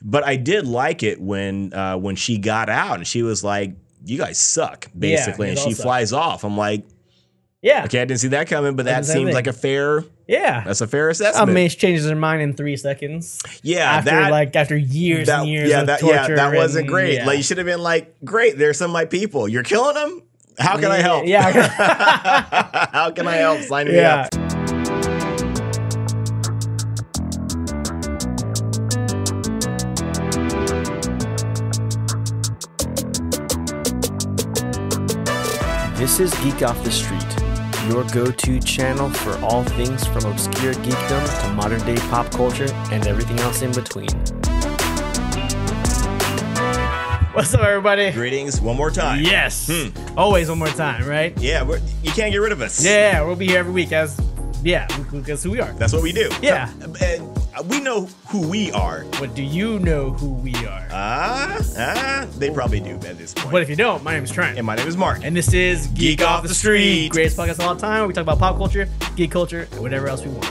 But I did like it when she got out and she was like, "You guys suck," basically, and she flies off. I'm like, yeah, okay, I didn't see that coming, but that seems like a fair. Yeah, that's a fair assessment. Mace changes her mind in 3 seconds. Yeah, after years and years of torture. That wasn't great. Like you should have been like, "Great, there's some of my people. You're killing them. How can I help? Yeah, how can I help? Sign me up." This is Geek Off The Street, your go-to channel for all things from obscure geekdom to modern-day pop culture and everything else in between. What's up, everybody? Greetings one more time. Yes. Always one more time, right? Yeah, you can't get rid of us. Yeah, we'll be here every week because who we are. That's what we do. Yeah. And we know who we are. But do you know who we are? They probably do at this point. But if you don't, my name is Trent. And my name is Mark. And this is Geek Off The Street. Greatest podcast of all time where we talk about pop culture, geek culture, and whatever else we want.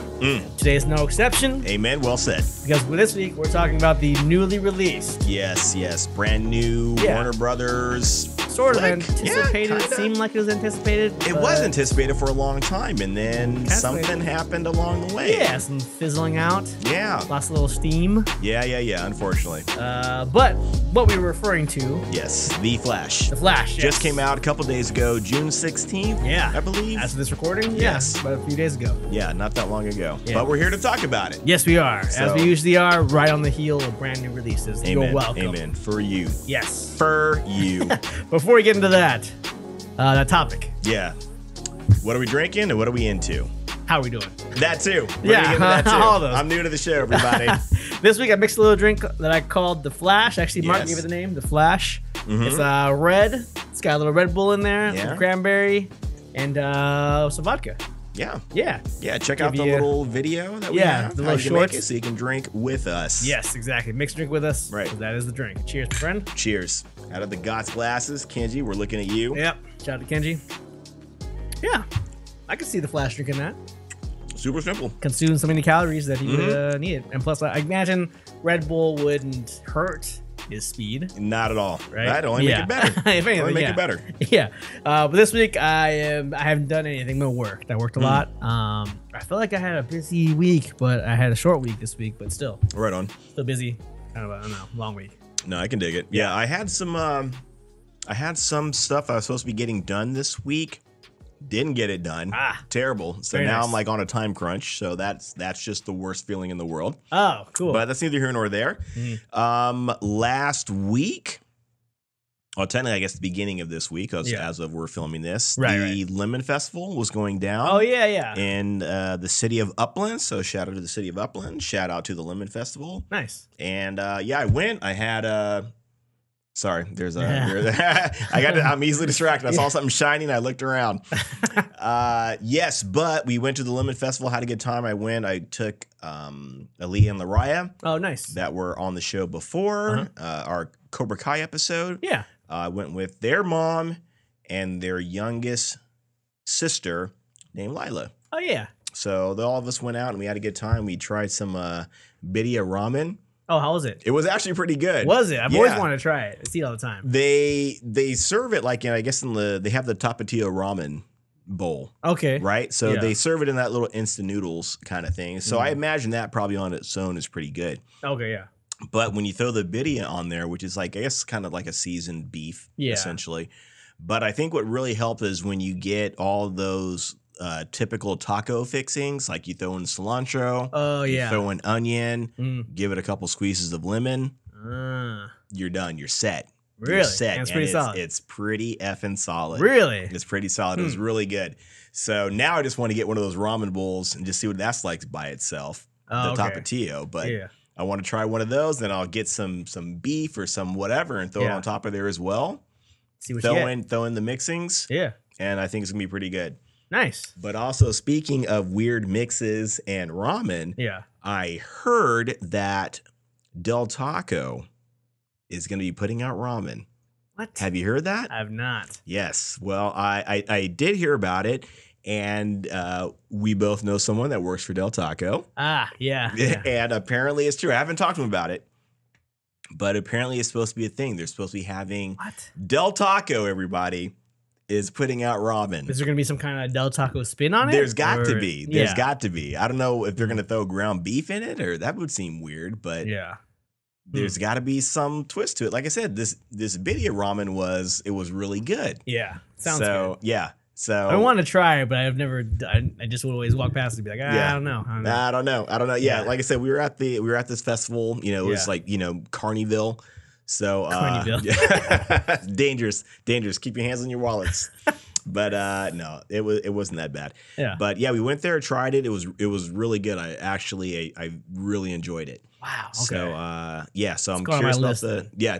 Today is no exception. Amen. Well said. Because this week we're talking about the newly released. Yes. Brand new Warner Brothers. Sort of anticipated. It seemed like it was anticipated. It was anticipated for a long time, and then something happened along the way. Yeah, some fizzling out. Yeah. Lost a little steam. Yeah, unfortunately. But what we were referring to. Yes, The Flash. The Flash, yes. Just came out a couple days ago, June 16th, I believe. As of this recording? Yes. Yeah, but a few days ago. Yeah, not that long ago. Yeah. But we're here to talk about it. Yes, we are. As we usually are, right on the heel of brand new releases. Amen. You're welcome. Amen. For you. Yes. For you. Before we get into that topic. Yeah. What are we drinking and what are we into? How are we doing? That too. That too. All those. I'm new to the show, everybody. This week I mixed a little drink that I called The Flash. Actually, Mark gave it the name, The Flash. It's red. It's got a little Red Bull in there, some cranberry, and some vodka. Yeah. Check out the little video that we have. The little shorts. Make it so you can drink with us. Yes, exactly. Mix drink with us. Right. That is the drink. Cheers, my friend. Cheers. Out of the Gott's glasses, Kenji, we're looking at you. Yep. Shout out to Kenji. Yeah. I can see the Flash drinking that. Super simple. Consume so many calories that he would need. And plus, I imagine Red Bull wouldn't hurt his speed. Not at all. Right? That'd only make it better. If anything, only make it better. Yeah. But this week I haven't done anything but worked. I worked a lot. I feel like I had a busy week, but I had a short week this week, but still. Right on. Still busy. Kind of a long week. No, I can dig it. Yeah, I had some stuff I was supposed to be getting done this week. Didn't get it done. Terrible. So Very now nice. I'm like on a time crunch. So that's just the worst feeling in the world. Oh, cool. But that's neither here nor there. Last week, well, technically, I guess the beginning of this week, as of we're filming this, the Lemon Festival was going down. Oh, yeah. In the city of Upland. So shout out to the city of Upland. Shout out to the Lemon Festival. Nice. And I went. I had sorry, there's a. I'm easily distracted. I saw something shining. I looked around. Yes, but we went to the Lemon Festival. Had a good time. I went. I took Aaliyah and Lariah. Oh, nice. That were on the show before our Cobra Kai episode. Yeah. I went with their mom and their youngest sister named Lila. Oh, yeah. So all of us went out and we had a good time. We tried some birria ramen. Oh, how was it? It was actually pretty good. Was it? I've always wanted to try it. I see it all the time. They serve it like, I guess they have the Tapatio ramen bowl. Okay. Right? So they serve it in that little instant noodles kind of thing. So I imagine that probably on its own is pretty good. Okay, yeah. But when you throw the birria on there, which is like, I guess kind of like a seasoned beef, essentially. But I think what really helped is when you get all those typical taco fixings, like you throw in cilantro, you throw in onion, give it a couple squeezes of lemon, you're done. You're set. Really? You're set. And it's pretty solid. It's pretty effing solid. Really? It's pretty solid. It was really good. So now I just want to get one of those ramen bowls and just see what that's like by itself. The Tapatio. But I want to try one of those. Then I'll get some beef or some whatever and throw it on top of there as well. See what you get. Throw in the mixings. Yeah. And I think it's going to be pretty good. Nice. But also, speaking of weird mixes and ramen, I heard that Del Taco is going to be putting out ramen. What? Have you heard that? I've not. Yes. Well, I did hear about it, and we both know someone that works for Del Taco. Yeah. And apparently it's true. I haven't talked to him about it. But apparently it's supposed to be a thing. They're supposed to be having What? Del Taco, everybody, is putting out ramen. Is there going to be some kind of Del Taco spin on it? There's got to be. There's got to be. I don't know if they're going to throw ground beef in it, or that would seem weird, but there's got to be some twist to it. Like I said, this video ramen was really good. Yeah. Sounds good. Yeah. So I want to try it, but I've never. I just would always walk past and be like, I don't know. I don't know. Yeah, like I said, we were at this festival. You know, it was like Carneyville. So dangerous. Keep your hands on your wallets. But no, it wasn't that bad. Yeah. But yeah, we went there, tried it. It was really good. I really enjoyed it. Wow. Okay. So so I'm curious about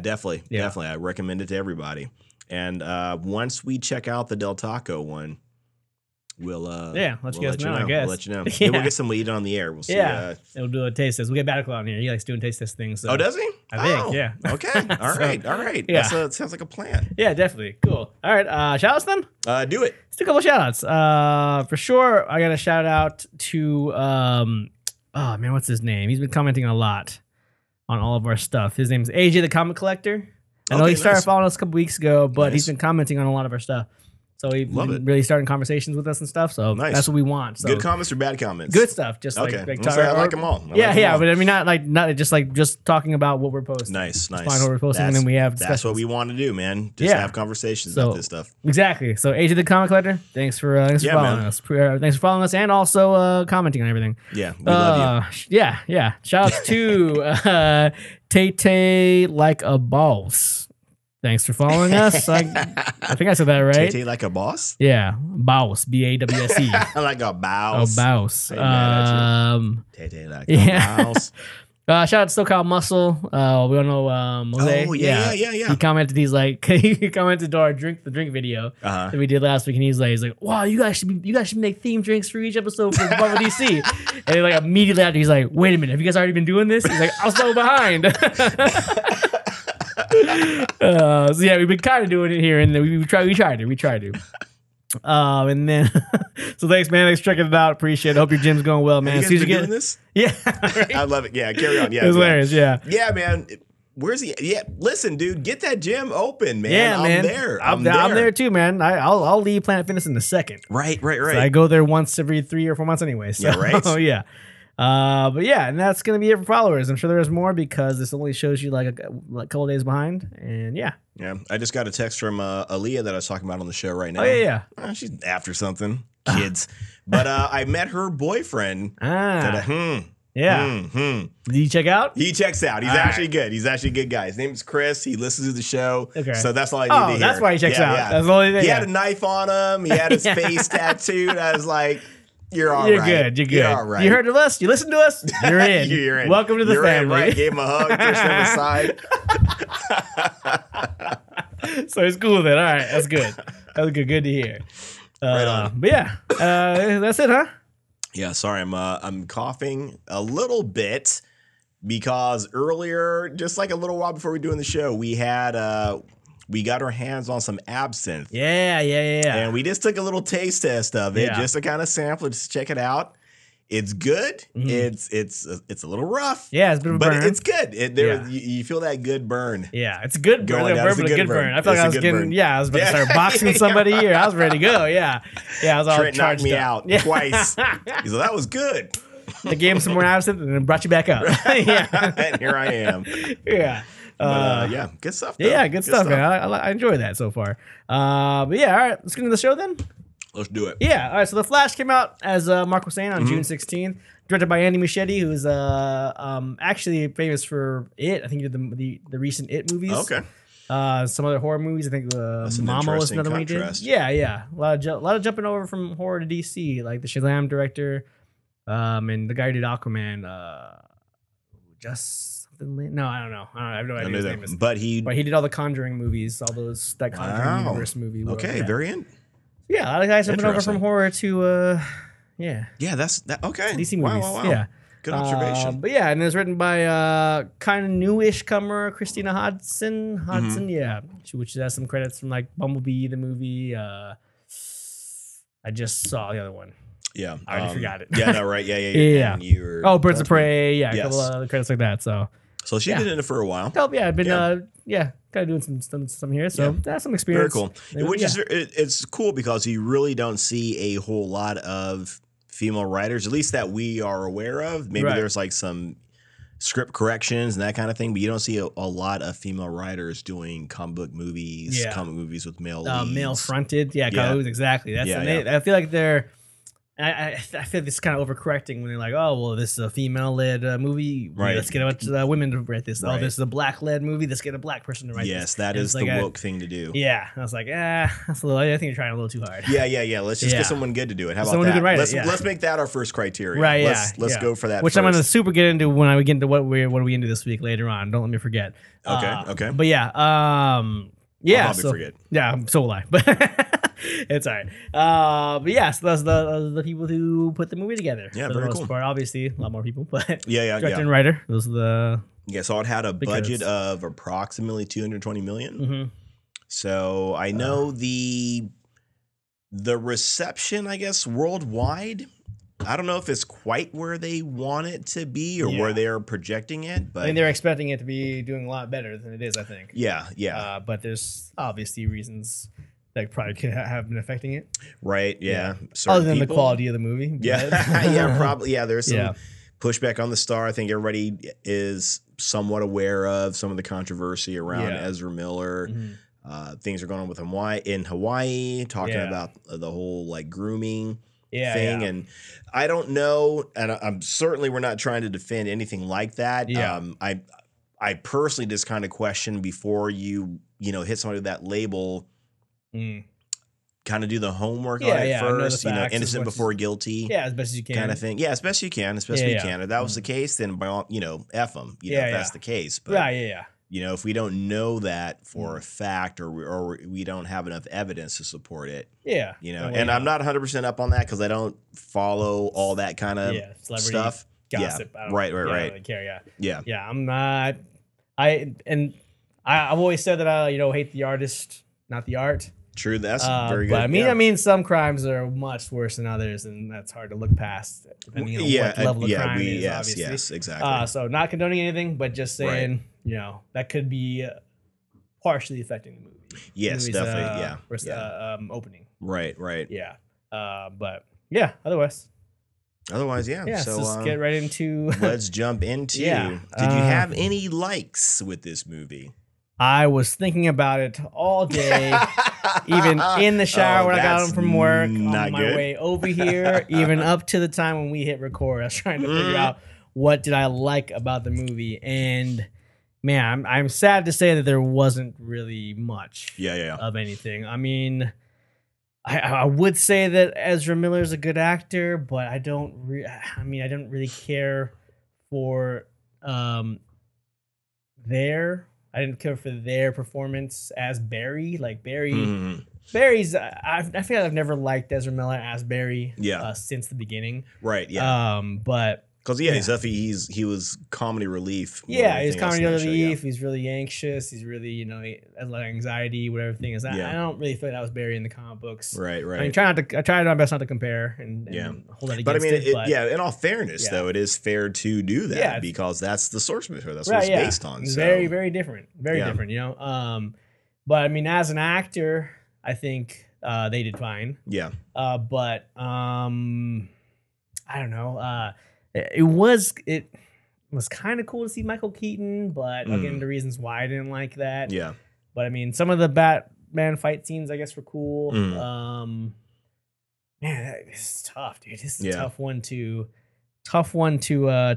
definitely. I recommend it to everybody. And once we check out the Del Taco one, we'll let you guys know. I guess we'll let you know. Maybe we'll get some weed on the air. We'll see. Yeah, we'll do a taste test. We get Battle on here. He likes doing taste test things. So. Oh, does he? I think. Yeah. Okay. All right. Yeah. That sounds like a plan. Yeah, definitely. Cool. All right. Shout outs then. Do it. Let's do a couple shout outs. For sure, I got a shout out to oh man, what's his name? He's been commenting a lot on all of our stuff. His name's AJ the Comic Collector. I know he started following us a couple weeks ago, but he's been commenting on a lot of our stuff. So he's really starting conversations with us and stuff. So that's what we want. So good comments or bad comments? Good stuff. Just I like them all. But I mean, not just talking about what we're posting. Nice. Find what we're posting, and then we have discussions. That's what we want to do, man. Just have conversations about this stuff. Exactly. So AJ the Comic Collector, thanks for following us. Thanks for following us, and also commenting on everything. Yeah, we love you. Yeah. Shout out to Tay like a boss. Thanks for following us. I think I said that right. Tay like a boss? Yeah. Boss. B-A-W-S-E. Like a boss. Oh, boss. Tay like a boss. Shout out to SoCal Muscle. We all know Jose. Oh, yeah. He commented, he commented to our the drink video that we did last week, and he's like, wow, you guys should make theme drinks for each episode for Marvel DC. And then like immediately after, he's like, wait a minute, have you guys already been doing this? He's like, I'm so behind. So yeah, we've been kind of doing it here, and then we tried to. And then so thanks, man. Thanks for checking it out. Appreciate it. Hope your gym's going well, man. Have you guys been doing this? Yeah, right? I love it. Yeah, carry on. Yeah, it was hilarious. Yeah, man. Where's he? Yeah, listen, dude, get that gym open, man. Yeah, man. I'm there. I'm there too, man. I'll leave Planet Fitness in a second. Right. So I go there once every 3 or 4 months anyway. So, yeah, right. Oh yeah. But yeah, and that's gonna be it for followers. I'm sure there's more because this only shows you like a couple days behind, and yeah. I just got a text from Aaliyah that I was talking about on the show right now. Oh yeah. She's after something, kids. But I met her boyfriend. Yeah. Did he check out? He checks out. He's actually good. He's actually a good guy. His name's Chris. He listens to the show. Okay. So that's all I need to hear. That's why he checks out. Yeah. That's the only thing. He had a knife on him. He had his face tattooed. I was like, You're all right. You're good. You're all right. You heard of us? You listened to us? You're in. You're in. Welcome to the family. Right. Gave him a hug, pushed him aside. So it's cool then. All right. That's good. That was good. Good to hear. Right on. But yeah, that's it, huh? Yeah. Sorry, I'm coughing a little bit because earlier, just like a little while before we were doing the show, we had we got our hands on some absinthe. Yeah. And we just took a little taste test of it just to kind of sample it, just check it out. It's good. Mm-hmm. It's a little rough. Yeah, it's a bit of a burn. But it's good. You feel that good burn. Yeah, it's a good burn. It's a good burn. I felt like I was getting, I was about to start boxing somebody here. I was ready to go. Yeah, I was all Trent charged knocked me up. out twice. He's like, that was good. I gave him some more absinthe and then brought you back up. Yeah. And here I am. Yeah. But, good stuff. Though. Yeah, good stuff, man. I enjoy that so far. But yeah, all right, let's get into the show then. Let's do it. Yeah, all right. So The Flash came out, as Marc was saying, on June 16th. Directed by Andy Muschietti, who's actually famous for It. I think he did the recent It movies. Okay. Some other horror movies. I think Mama was another one he did. Yeah. A lot of jumping over from horror to DC, like the Shazam director, and the guy who did Aquaman. No, I don't know. I have no idea his name is. But he did all the Conjuring movies, that Conjuring universe movie. Okay, very in. Yeah, a lot of guys jumping over from horror to Yeah, that's that. Okay, DC movies. Wow. Yeah, good observation. But yeah, and it was written by kind of newish comer Christina Hodson. Yeah, which has some credits from like Bumblebee the movie. I just saw the other one. Yeah, I already forgot it. Yeah, no, right. Yeah. Birds of Prey. Yeah, yes. a couple of credits like that. So So she's been in it for a while. Dope, yeah. I've been, kind of doing some here. So that's some experience. Very cool. Which is, it's cool because you really don't see a whole lot of female writers, at least that we are aware of. Maybe there's like some script corrections and that kind of thing, but you don't see a lot of female writers doing comic book movies, with male leads. Male fronted. Exactly. That's I feel like they're, I feel like this is kind of overcorrecting when they're like, oh, well, this is a female-led movie. Right. Let's get a bunch of women to write this. Oh, this is a black-led movie. Let's get a black person to write this. Yes, that is the woke thing to do. Yeah. I was like, that's a little, I think you're trying a little too hard. Yeah. Let's just get someone good to do it. How about that? Let's make that our first criteria. Right, Let's go for that Which first. I'm going to super get into when I get into what are we into this week later on. Don't let me forget. Okay. But I'll probably forget. Yeah, so will I. But it's all right. But yeah, so those are the people who put the movie together. Yeah, for very the most cool. part. Obviously, a lot more people, but director and writer. Those are the so it had a budget of approximately $220 million. Mm-hmm. So I know the reception, I guess, worldwide. I don't know if it's quite where they want it to be or where they're projecting it, but I mean, they're expecting it to be doing a lot better than it is, I think. Yeah. But there's obviously reasons that probably could have been affecting it. Right, yeah. Other than the quality of the movie. Yeah, probably. Yeah, there's some pushback on the star. I think everybody is somewhat aware of some of the controversy around Ezra Miller. Mm-hmm. Things are going on with in Hawaii, talking about the whole like grooming thing. And I don't know, and I'm certainly we're not trying to defend anything like that. I personally just kind of question before you hit somebody with that label. Kind of do the homework on it first, innocent before guilty. Yeah, as best as you can. Kind of thing. Yeah, as best you can, If that was the case, then by all, F them, if that's the case. But, if we don't know that for a fact or we don't have enough evidence to support it. And I'm not 100% up on that because I don't follow all that kind of stuff. Gossip. Yeah, right. I don't really care, Yeah, I'm not. I've always said that I hate the artist, not the art. True, that's very good. But I mean, some crimes are much worse than others, and that's hard to look past depending on what level of crime is. Obviously, yes, exactly. So not condoning anything, but just saying, that could be partially affecting the movie. Yes, definitely. Opening. Right. Yeah. But yeah, otherwise, yeah. Yeah. So let's get right into. Let's jump into. Did you have any likes with this movie? I was thinking about it all day, even in the shower when I got home from work, on my way over here, even up to the time when we hit record. I was trying to figure out what did I like about the movie. And man, I'm sad to say that there wasn't really much of anything. I mean, I would say that Ezra Miller is a good actor, but I don't really care for I didn't care for their performance as Barry. Like Barry, Barry's. I feel like I've never liked Ezra Miller as Barry. Since the beginning. Right. Yeah. But because he was comedy relief. He's comedy relief. He's really anxious. He's really has a lot of anxiety. Whatever thing is. I don't really feel like that was Barry in the comic books. Right. I mean, I tried my best not to compare and hold that against but I mean, it. In all fairness, though, it is fair to do that because that's the source material. That's what it's based on. It's very, very different. Very different. But I mean, as an actor, I think they did fine. Yeah. But I don't know. It was kind of cool to see Michael Keaton, but I'll get into reasons why I didn't like that. Yeah. But I mean, some of the Batman fight scenes, I guess, were cool. Man, this is tough, dude. This is a tough one to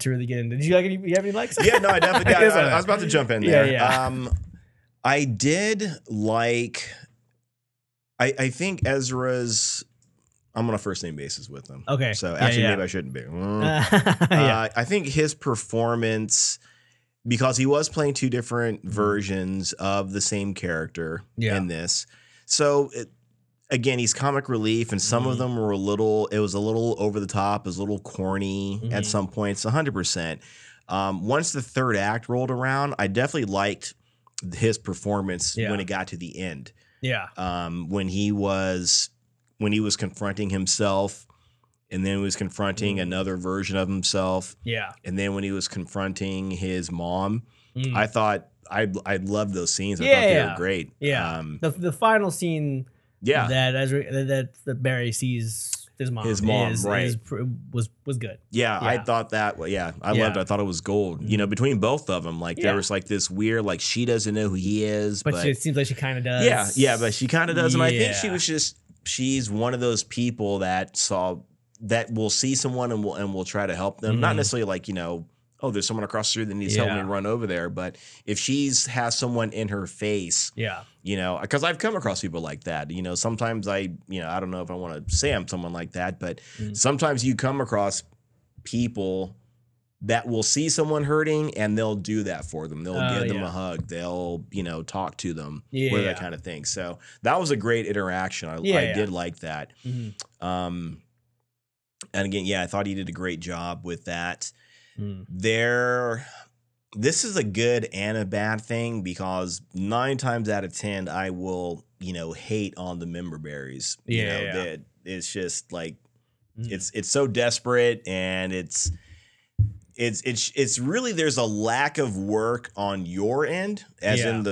really get into. Did you like any? You have any likes? Yeah, no, I definitely. I was about to jump in there. Yeah. I did like. I think Ezra's. I'm on a first name basis with him. Okay. So actually, maybe I shouldn't be. I think his performance, because he was playing two different versions of the same character in this. So again, he's comic relief, and some of them were it was a little over the top, it was a little corny at some points, 100%. Once the third act rolled around, I definitely liked his performance when it got to the end. Yeah. When he was confronting himself and then he was confronting another version of himself. Yeah. And then when he was confronting his mom, I thought I loved those scenes. I Yeah, thought they were great. Yeah. The final scene that Barry sees his mom right. was good. Yeah, I thought that. I loved it. I thought it was gold. You know, between both of them, like there was like this weird, like she doesn't know who he is, but it seems like she kind of does. Yeah, but she kind of does, and I think she's one of those people that will see someone and will try to help them. Not necessarily like, you know, oh, there's someone across the street that needs help, me run over there. But if has someone in her face, you know, because I've come across people like that. You know, sometimes I don't know if I want to say I'm someone like that, but sometimes you come across people that will see someone hurting and they'll do that for them. They'll give them a hug. They'll, you know, talk to them, that kind of thing. So that was a great interaction. I did like that. And again, I thought he did a great job with that. This is a good and a bad thing because 9 times out of 10 I will, you know, hate on the member berries. That it's just like it's so desperate, and it's really, there's a lack of work on your end, as in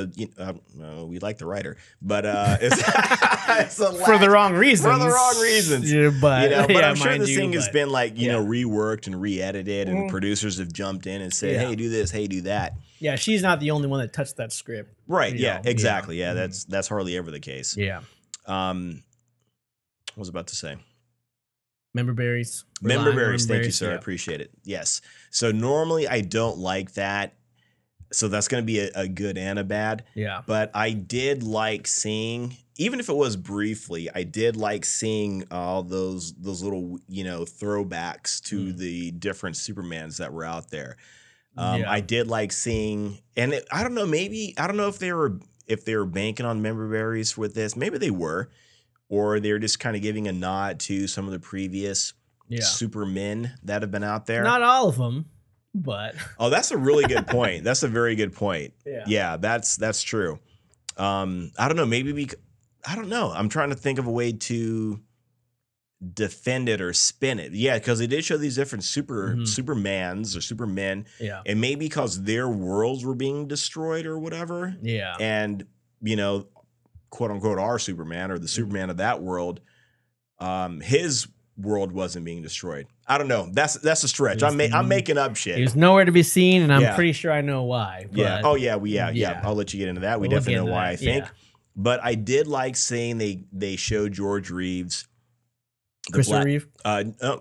we like the writer, but it's a lack, for the wrong reasons. Yeah, but I'm sure this thing has been like reworked and re-edited, and producers have jumped in and said, "Hey, do this. Hey, do that." Yeah, she's not the only one that touched that script. Right. Yeah. Exactly. Yeah. That's hardly ever the case. Yeah. What was I about to say? Member berries. Thank you, sir. I appreciate it. Yes. So normally I don't like that. So that's going to be a good and a bad. Yeah. But I did like seeing, even if it was briefly, I did like seeing all those little, you know, throwbacks to the different Supermans that were out there. I did like seeing, and I don't know if they were banking on member berries with this. Maybe they were. Or they're just kind of giving a nod to some of the previous Supermen that have been out there. Not all of them, but oh, that's a really good point. That's a very good point. Yeah, that's true. I don't know. Maybe I don't know. I'm trying to think of a way to defend it or spin it. Yeah, because they did show these different Supermans or Supermen. Yeah, and maybe because their worlds were being destroyed or whatever. Yeah, and you know, quote unquote, our Superman or the Superman of that world, his world wasn't being destroyed. I don't know. That's a stretch. I'm making up shit. He was nowhere to be seen, and I'm pretty sure I know why. But yeah. Oh yeah. I'll let you get into that. We definitely know why. I think. But I did like seeing they showed George Reeves. Christopher Reeve?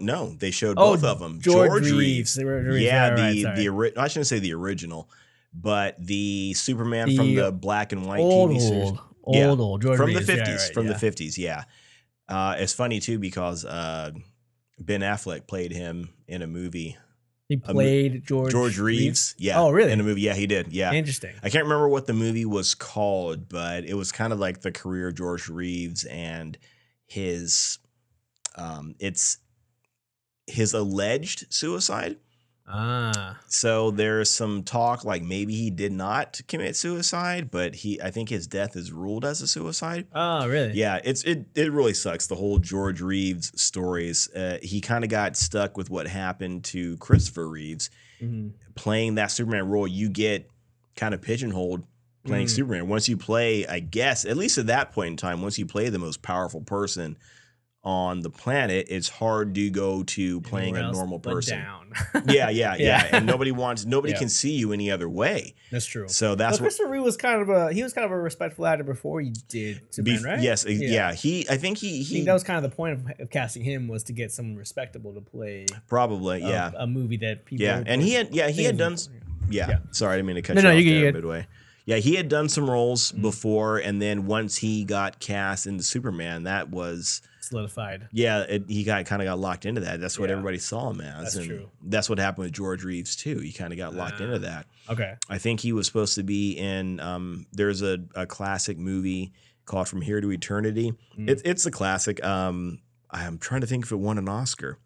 No, they showed both of them. George Reeves. I shouldn't say the original, but the Superman from the black and white TV series. Old George from Reeves. the 50s, the 50s, yeah. It's funny too because Ben Affleck played him in a movie. He played George Reeves. Yeah. Oh, really? In a movie, yeah, he did. Yeah. Interesting. I can't remember what the movie was called, but it was kind of like the career of George Reeves and his it's his alleged suicide. So there's some talk like maybe he did not commit suicide, but I think his death is ruled as a suicide. Oh, really? Yeah, it really sucks. The whole George Reeves stories. He kind of got stuck with what happened to Christopher Reeves playing that Superman role. You get kind of pigeonholed playing Superman. Once you play, I guess, at least at that point in time, once you play the most powerful person on the planet, it's hard to go to playing a normal person. Yeah. And nobody can see you any other way. That's true. So that's what Christopher Reeve was kind of a respectful actor before he did Superman, right? Yes, yeah. I think that was kind of the point of casting him, was to get someone respectable to play probably a movie that people and he had done sorry, I didn't mean to cut you off there midway. Yeah, he had done some roles before, and then once he got cast into Superman, that was solidified. Yeah, he kind of got locked into that. That's what everybody saw him as. That's true. That's what happened with George Reeves too. He kind of got locked into that. Okay. I think he was supposed to be in. There's a classic movie called From Here to Eternity. It's a classic. I'm trying to think if it won an Oscar.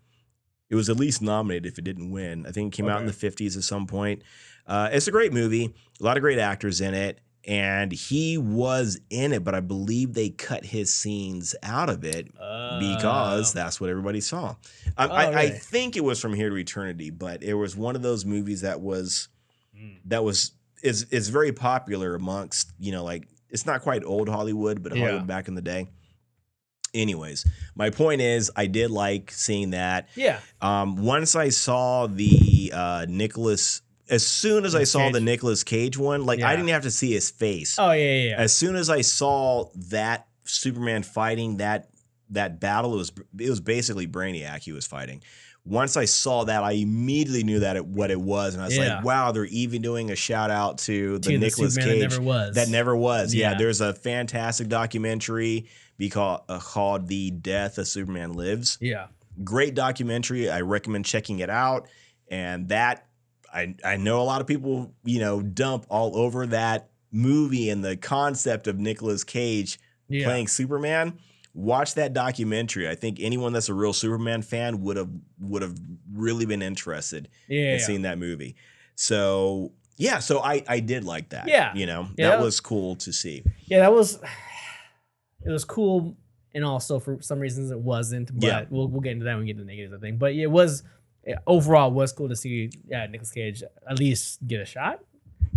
It was at least nominated if it didn't win. I think it came out in the 50s at some point. It's a great movie. A lot of great actors in it. and he was in it, but I believe they cut his scenes out of it because that's what everybody saw. Really? I think it was From Here to Eternity, but it was one of those movies that is very popular amongst, like, it's not quite old Hollywood, but Hollywood back in the day. Anyways, my point is, I did like seeing that. Yeah. Once I saw the as soon as I saw the Nicolas Cage one, like I didn't have to see his face. Oh yeah. As soon as I saw that Superman fighting that battle, it was basically Brainiac he was fighting. Once I saw that, I immediately knew what it was, and I was like, "Wow!" They're even doing a shout out to the Nicolas Cage that never was. Yeah, there's a fantastic documentary called "The Death of Superman Lives." Yeah, great documentary. I recommend checking it out. And that I know a lot of people dump all over that movie and the concept of Nicolas Cage playing Superman. Watch that documentary. I think anyone that's a real Superman fan would have really been interested in seeing that movie. So so I did like that. That was cool to see. Yeah, it was cool, and also for some reasons it wasn't. But we'll get into that when we get to the negatives, I think. But it was overall was cool to see Nicolas Cage at least get a shot.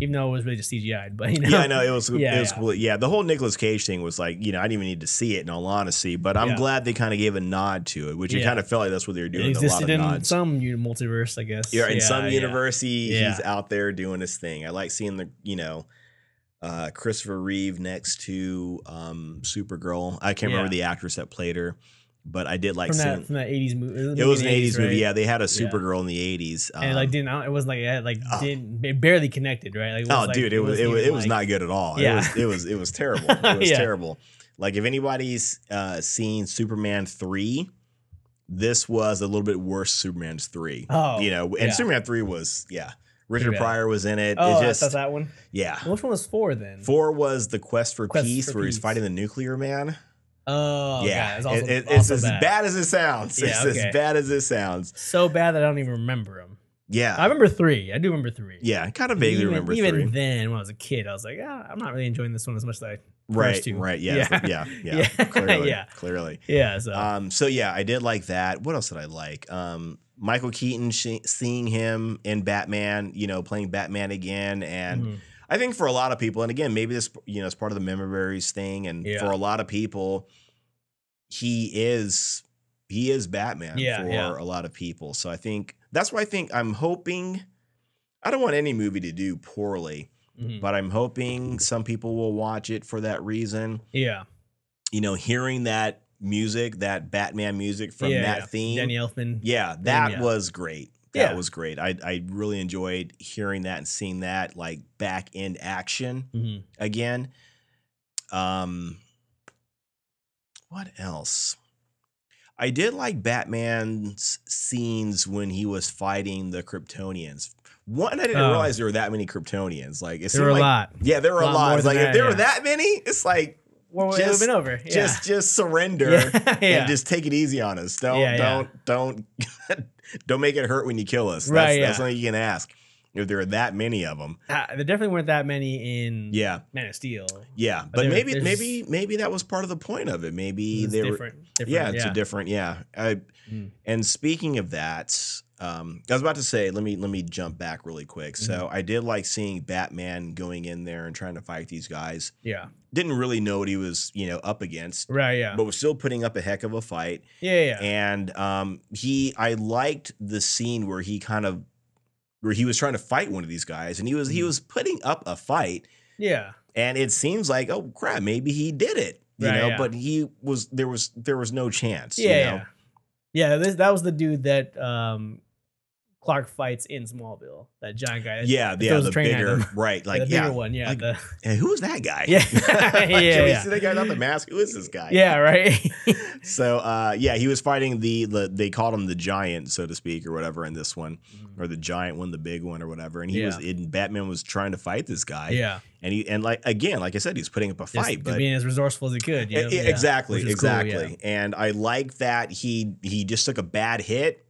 Even though it was really just CGI'd, but yeah, I know it was cool. Yeah, the whole Nicolas Cage thing was like, I didn't even need to see it in all honesty, but I'm glad they kind of gave a nod to it, which it kind of felt like that's what they were doing. It existed in some multiverse, I guess. Yeah, in some universe, he's out there doing his thing. I like seeing the Christopher Reeve next to Supergirl. I can't remember the actress that played her. But I did like seeing from that 80s movie. It was an 80s movie. Yeah, they had a Supergirl in the 80s. And it wasn't like it barely connected, right? Like, it was not good at all. Yeah. It was terrible. It was terrible. Like, if anybody's seen Superman 3, this was a little bit worse Superman's 3. Oh. And Superman 3 was Richard Pryor was in it. Oh, that's that one? Yeah. Which one was 4 then? 4 was the Quest for Peace, where he's fighting the nuclear man. Oh, yeah. It's as bad as it sounds. It's as bad as it sounds. So bad that I don't even remember him. Yeah. I remember 3. I do remember 3. Yeah, I kind of vaguely remember 3. Even then, when I was a kid, I was like, I'm not really enjoying this one as much as I Right. Yeah. Clearly. Yeah. So I did like that. What else did I like? Michael Keaton, seeing him in Batman, playing Batman again. And I think for a lot of people, and again, maybe this, is part of the memory berries thing. And for a lot of people, he is Batman for a lot of people. So I think that's why I'm hoping, I don't want any movie to do poorly, but I'm hoping some people will watch it for that reason. Yeah. Hearing that music, that Batman music from that theme. Danny Elfman. Yeah, that was great. That was great. I really enjoyed hearing that and seeing that like back in action again. What else? I did like Batman's scenes when he was fighting the Kryptonians. One, I didn't realize there were that many Kryptonians. Like, it there were a lot. Yeah, there were a lot. It's like, if there were that many, it's like, well, it would have been over. Just surrender and just take it easy on us. Don't make it hurt when you kill us. That's something you can ask. If there are that many of them, there definitely weren't that many in Man of Steel. Yeah, but maybe that was part of the point of it. Maybe they were different. It's a different. And speaking of that, I was about to say, let me jump back really quick. So I did like seeing Batman going in there and trying to fight these guys. Yeah, didn't really know what he was up against. Right. Yeah, but was still putting up a heck of a fight. Yeah. And I liked the scene where he was trying to fight one of these guys, and he was putting up a fight. Yeah. And it seems like, oh crap, maybe he did it. But there was no chance. Yeah. That was the dude that Clark fights in Smallville. That giant guy. The bigger, right? Like, the bigger one. Yeah. And who is that guy? Yeah. Can we see that guy without the mask? Who is this guy? Yeah. Right. So, he was fighting they called him the giant, so to speak, or whatever in this one, or the giant one, the big one, or whatever. And Batman was trying to fight this guy. Yeah. And like I said, he was putting up a fight, but being as resourceful as he could. Exactly. Cool, And I like that he just took a bad hit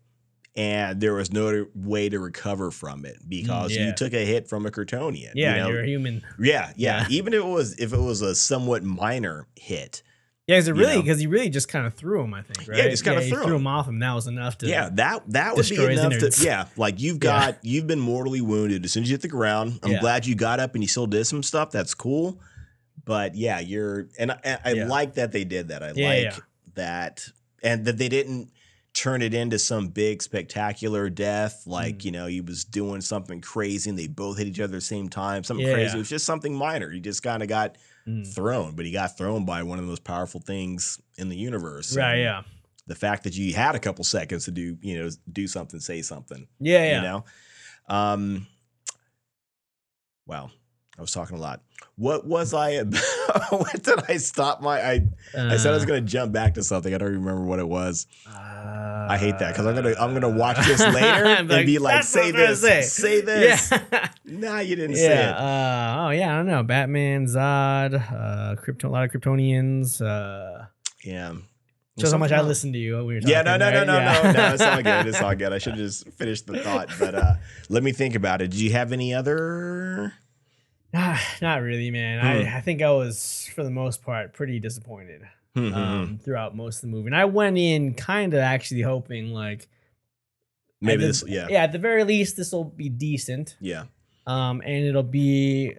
and there was no way to recover from it because you took a hit from a Kryptonian. Yeah, you're a human. Yeah. Even if it was a somewhat minor hit. Yeah, because he really just kind of threw him, I think, right? Yeah, just kind of threw him off him. That was enough to that would be enough to like you've been mortally wounded as soon as you hit the ground. I'm glad you got up and you still did some stuff. That's cool. But yeah, I like that they did that. I like that, and that they didn't turn it into some big spectacular death. Like, he was doing something crazy and they both hit each other at the same time. Something crazy. It was just something minor. He just kind of got thrown, but he got thrown by one of the most powerful things in the universe. Right. And yeah. the fact that you had a couple seconds to do something, say something. Yeah. Wow. I was talking a lot. What was I about? What did I stop I said I was going to jump back to something. I don't remember what it was. I hate that because I'm gonna watch this later and be like, say this. Yeah. Nah, you didn't say it. I don't know. Batman, Zod, a lot of Kryptonians. Yeah. Shows how much I listened to you. We were talking, no. It's all good. It's all good. I should have just finished the thought, but let me think about it. Did you have any other? Not really, man. I think I was, for the most part, pretty disappointed throughout most of the movie. And I went in kind of actually hoping, like, maybe at the very least, this will be decent. Yeah. And it'll be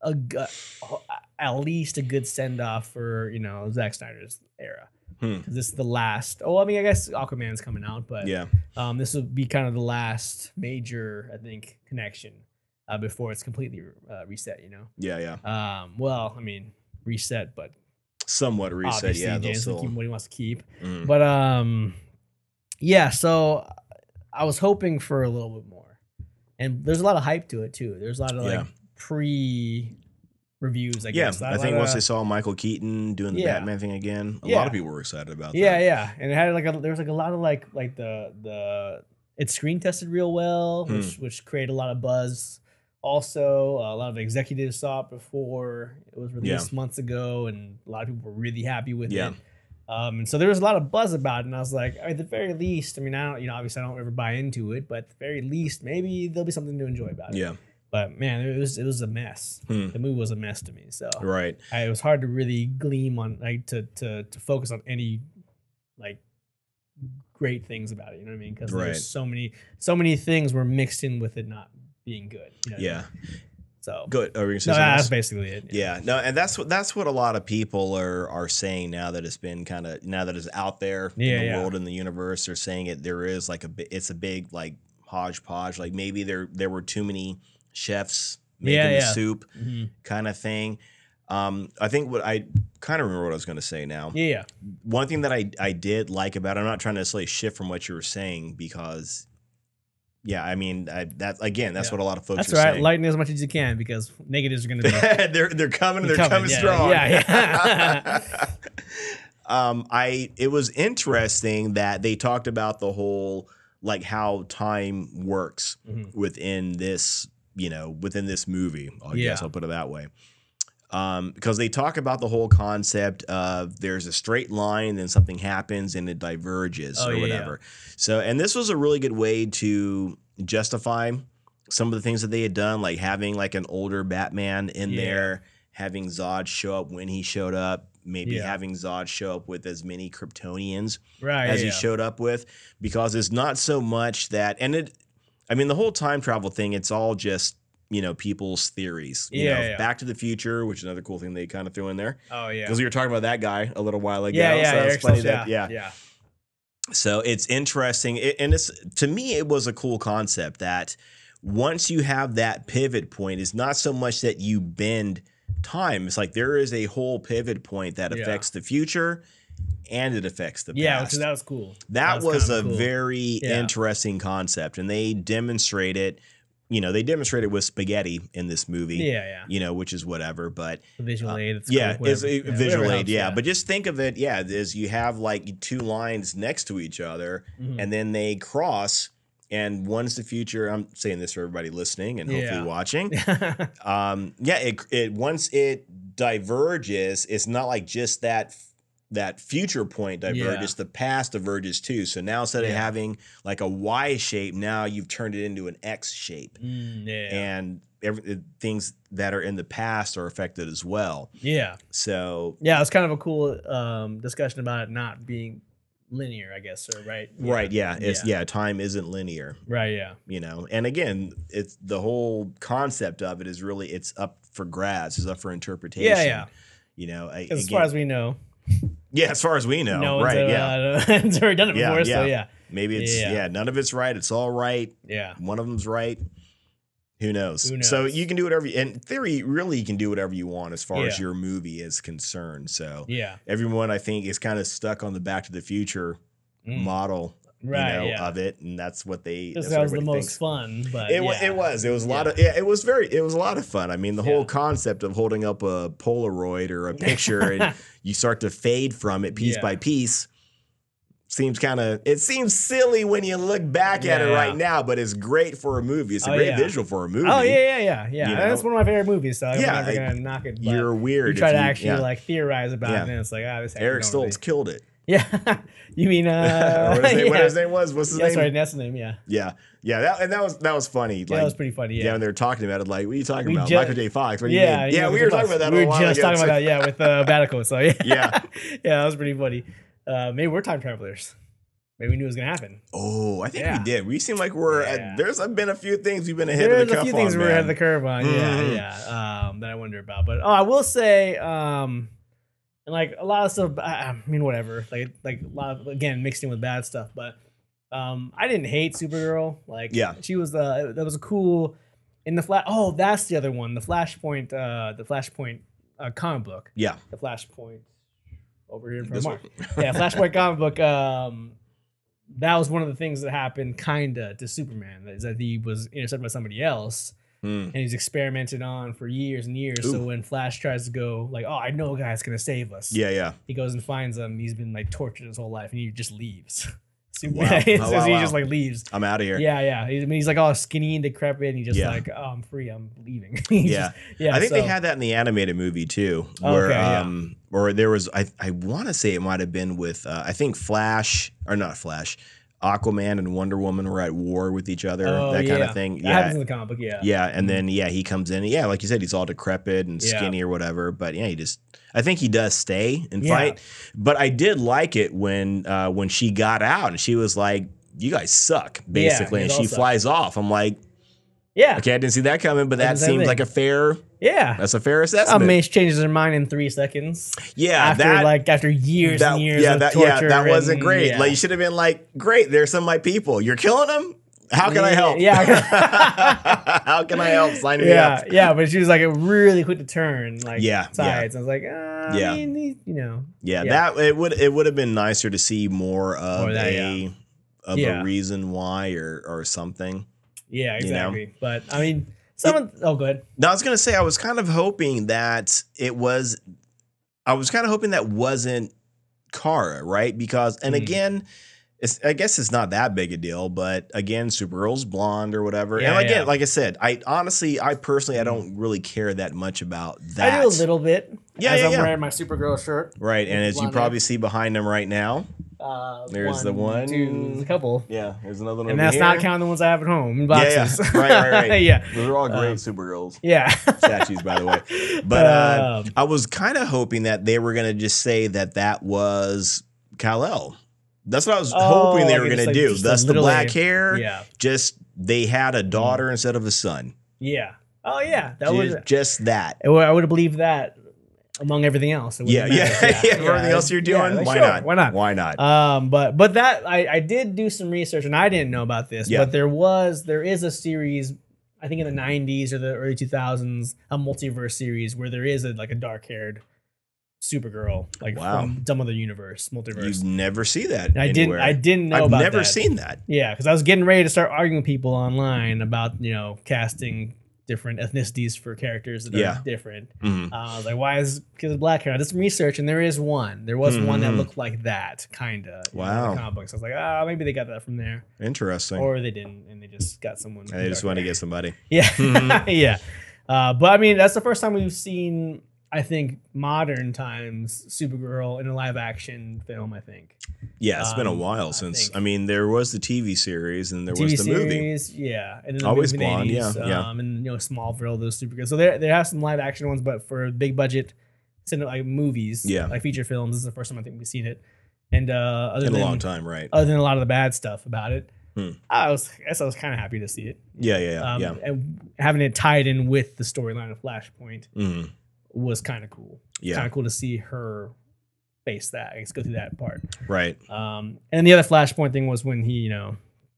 at least a good send off for Zack Snyder's era. Because this is the last. Oh, I mean, I guess Aquaman's coming out, but this will be kind of the last major, I think, connection. Before it's completely reset, Yeah. Well, I mean, reset, but somewhat reset. Yeah, James will keep what he wants to keep. But so I was hoping for a little bit more, and there's a lot of hype to it too. There's a lot of like pre-reviews, I guess. I think once they saw Michael Keaton doing the Batman thing again, a lot of people were excited about that. Yeah, and it had there was like a lot of like the it's screen tested real well, which created a lot of buzz. Also, a lot of executives saw it before it was released months ago, and a lot of people were really happy with it. And so there was a lot of buzz about it, and I was like, at the very least, I mean, I don't, obviously I don't ever buy into it, but at the very least, maybe there'll be something to enjoy about it. Yeah. But man, it was a mess. The movie was a mess to me. So it was hard to really gleam on, like, to focus on any like great things about it. You know what I mean? Because there's so many things were mixed in with it not being good. So good. Are we gonna say that's basically it. Yeah. No, and that's what a lot of people are saying now that it's been now that it's out there in the world, in the universe. They're saying there is like it's a big like hodgepodge. Like maybe there were too many chefs making the soup kind of thing. I think what I kind of remember what I was going to say now. Yeah. One thing that I did like about it, I'm not trying to necessarily shift from what you were saying because. Yeah, I mean that's what a lot of folks are saying. Lighten as much as you can because negatives are going to be they're coming strong. Yeah. It was interesting that they talked about the whole like how time works within this movie. I guess I'll put it that way. Because they talk about the whole concept of there's a straight line, then something happens and it diverges or whatever. So, and this was a really good way to justify some of the things that they had done, like having like an older Batman in there, having Zod show up when he showed up, maybe having Zod show up with as many Kryptonians as he showed up with, because it's not so much that, the whole time travel thing, it's all just, people's theories. Back to the Future, which is another cool thing they kind of threw in there. Oh yeah, because we were talking about that guy a little while ago. So that's funny that yeah. So it's interesting, and to me it was a cool concept that once you have that pivot point, it's not so much that you bend time. It's like there is a whole pivot point that affects the future. And it affects the past. Yeah, that was cool. That was a very interesting concept, and they demonstrate it. They demonstrated with spaghetti in this movie. Which is whatever, but visual aid. It's it's visual aid. But just think of it. Is you have like two lines next to each other, and then they cross, and one's the future. I'm saying this for everybody listening and hopefully watching. It once it diverges, it's not like just that that future point diverges, the past diverges too. So now instead of having like a Y shape, now you've turned it into an X shape. And things that are in the past are affected as well. So it's kind of a cool discussion about it not being linear, I guess, or right. It's time isn't linear. You know, and again, it's the whole concept of it is really, it's up for grabs, it's up for interpretation. You know, as far as we know. As far as we know, no one's already done it before, so maybe it's none of it's right, it's all right. One of them's right. Who knows? So you can do whatever. In theory, really, you can do whatever you want as far as your movie is concerned. So everyone, I think, is kind of stuck on the Back to the Future model, of it, and that's what they. That was the most fun, but it was a lot of it was a lot of fun. I mean, the whole concept of holding up a Polaroid or a picture and you start to fade from it piece by piece. Seems silly when you look back at it right now, but it's great for a movie. It's a great visual for a movie. Oh yeah. You know? That's one of my favorite movies, so I'm never gonna knock it. You're weird. You try to actually like theorize about it, and it's like, this. Eric Stoltz killed it. You mean what his name was? What's his name? That's right. That's the name. That was funny. That was pretty funny. When they were talking about it, like, what are you talking about? Michael J. Fox. What do you mean? We were talking about that. We were just talking about that. With Batico. So that was pretty funny. Maybe we're time travelers. Maybe we knew it was gonna happen. Oh, I think we did. We seem like we're. There's been a few things we've been ahead of the curve on. There's a few things we're ahead of the curve on. That I wonder about. But I will say, and like a lot of stuff. I mean, whatever. Like a lot of, again, mixed in with bad stuff. But I didn't hate Supergirl. Like she was that was a cool in the Flash. Oh, that's the other one. The Flashpoint. The Flashpoint comic book. The Flashpoint over here in front of Mark. Flashpoint comic book. That was one of the things that happened kinda to Superman, is that he was intercepted by somebody else and he's experimented on for years and years. So when Flash tries to go like, I know a guy's gonna save us. He goes and finds him. He's been like tortured his whole life and he just leaves. Superman, he just like leaves. I'm out of here. He's like all skinny and decrepit and he's just like, I'm free, I'm leaving. I think they had that in the animated movie too. Where or there was I wanna say it might have been with I think Aquaman and Wonder Woman were at war with each other, that kind of thing. That happens in the comic book, and then he comes in, like you said, he's all decrepit and skinny or whatever, but I think he does stay and fight. But I did like it when she got out and she was like, "You guys suck," basically, and she flies off. I'm like, okay, I didn't see that coming, but that seems like a fair. That's a fair assessment. Mace changes her mind in 3 seconds. After years and years of torture. That wasn't great. Like, you should have been like, great, there's some of my people. You're killing them? How can I help? How can I help? Sign me up. But she was like really quick to turn sides. I was like, I mean, that it would have been nicer to see more of a reason why or something. Yeah, exactly. But I mean, go ahead. No, I was gonna say I was kind of hoping that wasn't Kara, right? Because again, I guess it's not that big a deal, but again, Supergirl's blonde or whatever. And again, like I said, I personally I don't really care that much about that. I do a little bit. I'm wearing my Supergirl shirt. Right, and as you probably see behind him right now. There's the one. There's a couple. There's another one. And that's not counting the ones I have at home in boxes. Right. Those are all great Supergirls. Statues, by the way. But I was kind of hoping that they were going to just say that was Kal-El. That's what I was hoping they were going to do. Thus the black hair. Just they had a daughter instead of a son. That was just that. I would have believed that. Among everything else. Everything else you're doing, why not? But that I did do some research and I didn't know about this, but there is a series, I think in the 90s or the early 2000s, a multiverse series where there is a dark-haired Supergirl, from some other universe, multiverse. You never see that. I didn't know about that. I've never seen that. Yeah, because I was getting ready to start arguing with people online about casting different ethnicities for characters that are different. I was like, why is because of black hair? I did some research and there is one. There was one that looked like that, kinda. Wow. In the comic books. I was like, maybe they got that from there. Interesting. Or they didn't, and they just got someone. They just wanted to get somebody. But I mean, that's the first time we've seen I think modern times Supergirl in a live action film. I think. Yeah, it's been a while since. I mean, there was the TV series and there was the series, movie. Yeah, and then the Always movie Blonde. 80s, Yeah. And Smallville, those Supergirl. So there have some live action ones, but for big budget, like movies, like feature films, this is the first time I think we've seen it. And other in than a long time, right? Other than a lot of the bad stuff about it, I was kind of happy to see it. Yeah. And having it tied in with the storyline of Flashpoint was kind of cool. Yeah, kind of cool to see her face that. I guess go through that part. Right. And the other Flashpoint thing was when he,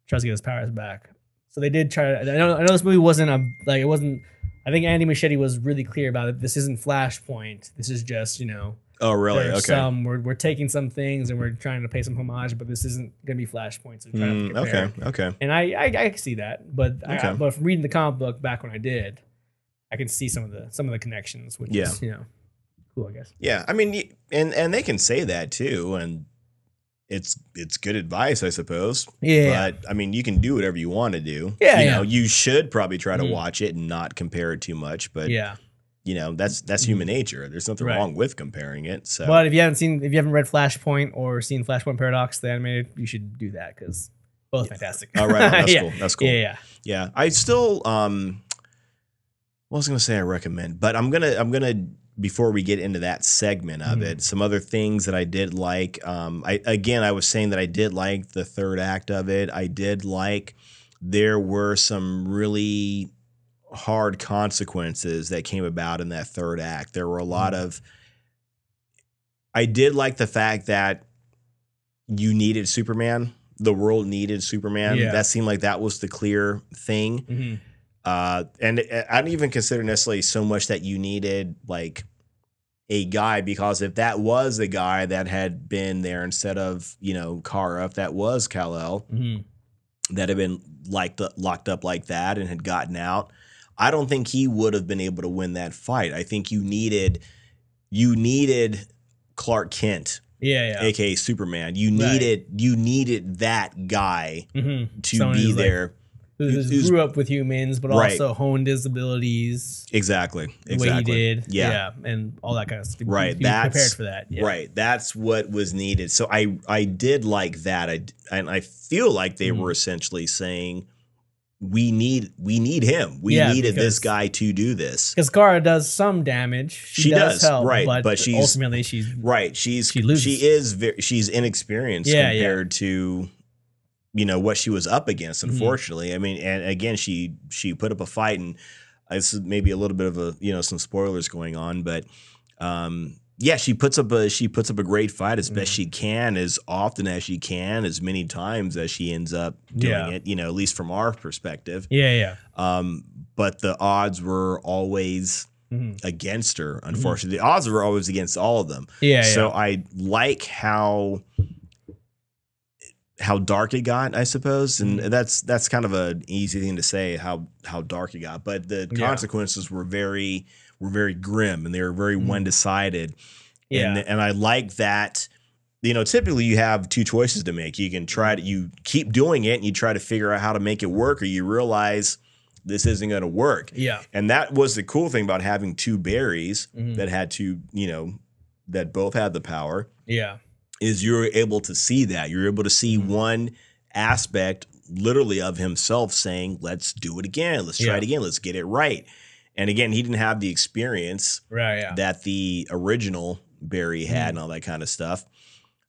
tries to get his powers back. So they did try. I know this movie wasn't it wasn't. I think Andy Muschietti was really clear about it. This isn't Flashpoint. This is just Oh, really? Okay. We're taking some things and we're trying to pay some homage, but this isn't going to be Flashpoint. So trying to compare. Okay. And I can see that, but but from reading the comic book back when I did, I can see some of the connections, which is cool, I guess. Yeah, I mean, and they can say that too, and it's good advice, I suppose. Yeah. But I mean, you can do whatever you want to do. Yeah. You should probably try to watch it and not compare it too much. But that's human nature. There's nothing wrong with comparing it. So, but if you haven't read Flashpoint or seen Flashpoint Paradox, the animated, you should do that because both fantastic. All right, that's cool. That's cool. Yeah. I still I was gonna say I recommend, but I'm gonna before we get into that segment of it, some other things that I did like. I was saying that I did like the third act of it. I did like there were some really hard consequences that came about in that third act. There were a lot of. I did like the fact that you needed Superman. The world needed Superman. Yeah. That seemed like that was the clear thing. And I don't even consider necessarily so much that you needed like a guy, because if that was a guy that had been there instead of, Kara, if that was Kal-El that had been locked up like that and had gotten out, I don't think he would have been able to win that fight. I think you needed Clark Kent. AKA Superman. You needed that guy to be there. Who grew up with humans, but also honed his abilities. Exactly. The way he did. Yeah. And all that kind of stuff. Right. That's prepared for that. Yeah. Right. That's what was needed. So I did like that. I feel like they were essentially saying, we need him. We needed this guy to do this. Because Kara does some damage. She does help, right? But she's ultimately she's right. She loses. She's inexperienced compared to what she was up against. Unfortunately, I mean, and again, she put up a fight, and this is maybe a little bit of a some spoilers going on, but she puts up a great fight as best she can, as often as she can, as many times as she ends up doing it, at least from our perspective. But the odds were always against her, unfortunately. The odds were always against all of them. So I like how dark it got, I suppose. And that's kind of an easy thing to say, how dark it got. But the consequences were very grim, and they were very one-sided. And I like that, typically you have two choices to make. You can you keep doing it and you try to figure out how to make it work, or you realize this isn't going to work. And that was the cool thing about having two Barrys that had that both had the power. Is you're able to see that. You're able to see one aspect literally of himself saying, let's do it again. Let's try it again. Let's get it right. And again, he didn't have the experience that the original Barry had and all that kind of stuff.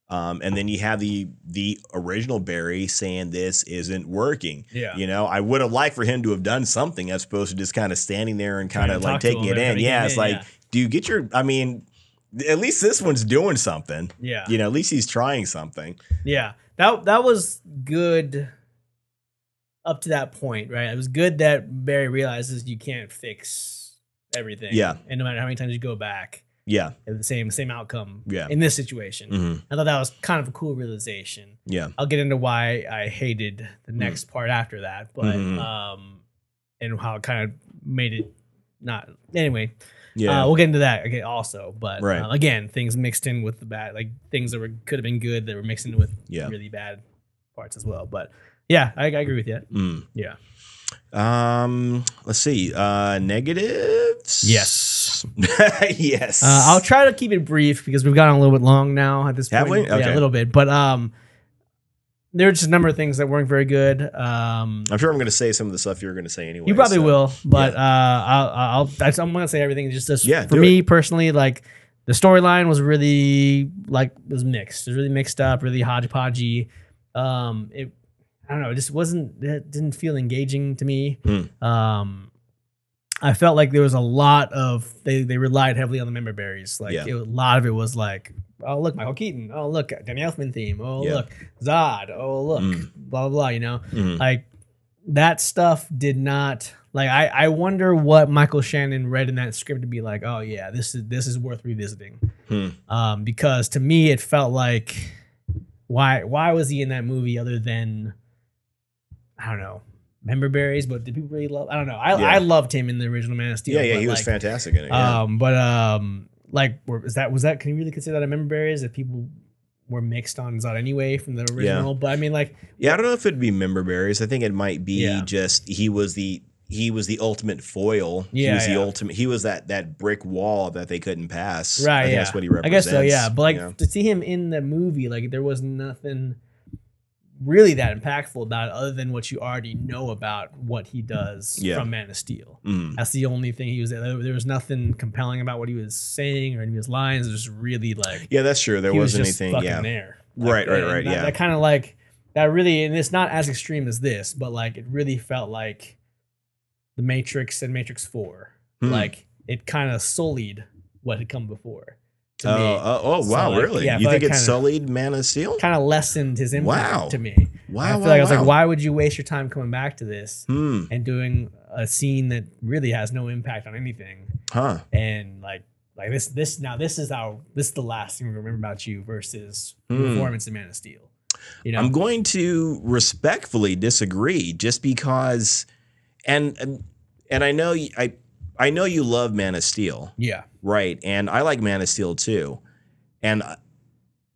And then you have the original Barry saying this isn't working. I would have liked for him to have done something as opposed to just kind of standing there and kind of like taking it in. It's like, do you get at least this one's doing something. At least he's trying something. That was good up to that point, right? It was good that Barry realizes you can't fix everything. And no matter how many times you go back, the same outcome in this situation. I thought that was kind of a cool realization. I'll get into why I hated the next part after that, but and how it kind of made it not anyway. We'll get into that again also, but again, things mixed in with the bad, like things that could have been good that were mixed in with really bad parts as well. But I agree with you. Let's see. Negatives. Yes. Yes. Yes. I'll try to keep it brief because we've gone a little bit long now at this point. Have we? Okay. Yeah, a little bit. But there are just a number of things that weren't very good. I'm sure I'm going to say some of the stuff you're going to say anyway. You probably will, but I'm going to say everything. For me personally, like the storyline was really was mixed. It was really mixed up, really hodgepodgey. I don't know. It just it didn't feel engaging to me. I felt like there was a lot of, they relied heavily on the member berries. Like a lot of it was like, oh, look, Michael Keaton. Oh, look, Danny Elfman theme. Oh, look, Zod. Oh, look, blah, blah, blah, you know? Like that stuff did not, like, I wonder what Michael Shannon read in that script to be like, oh yeah, this is worth revisiting. Because to me, it felt like, why was he in that movie other than, I don't know, member berries? But did people really love? I don't know. I loved him in the original Man of Steel. Yeah, he was fantastic in it. Yeah. Can you really consider that a member berries if people were mixed on Zod anyway from the original? But I mean, like, I don't know if it'd be member berries. I think it might be just he was the ultimate foil. He was the ultimate. He was that brick wall that they couldn't pass. Right. I think that's what he represents. I guess so. Yeah. But like to see him in the movie, like there was nothing really that impactful about it other than what you already know about what he does from Man of Steel. That's the only thing he was there was nothing compelling about what he was saying or any of his lines. It was really like, that's true, there wasn't anything there, like, right that kind of like that really, and it's not as extreme as this, but like it really felt like the Matrix and Matrix 4. Like it kind of sullied what had come before. Wow, so, really? You think it sullied Man of Steel? Kind of lessened his impact to me. I feel like I was like, why would you waste your time coming back to this and doing a scene that really has no impact on anything? And like this is the last thing we remember about you versus performance in Man of Steel. You know? I'm going to respectfully disagree, just because, and I know you love Man of Steel. Yeah. Right. And I like Man of Steel too. And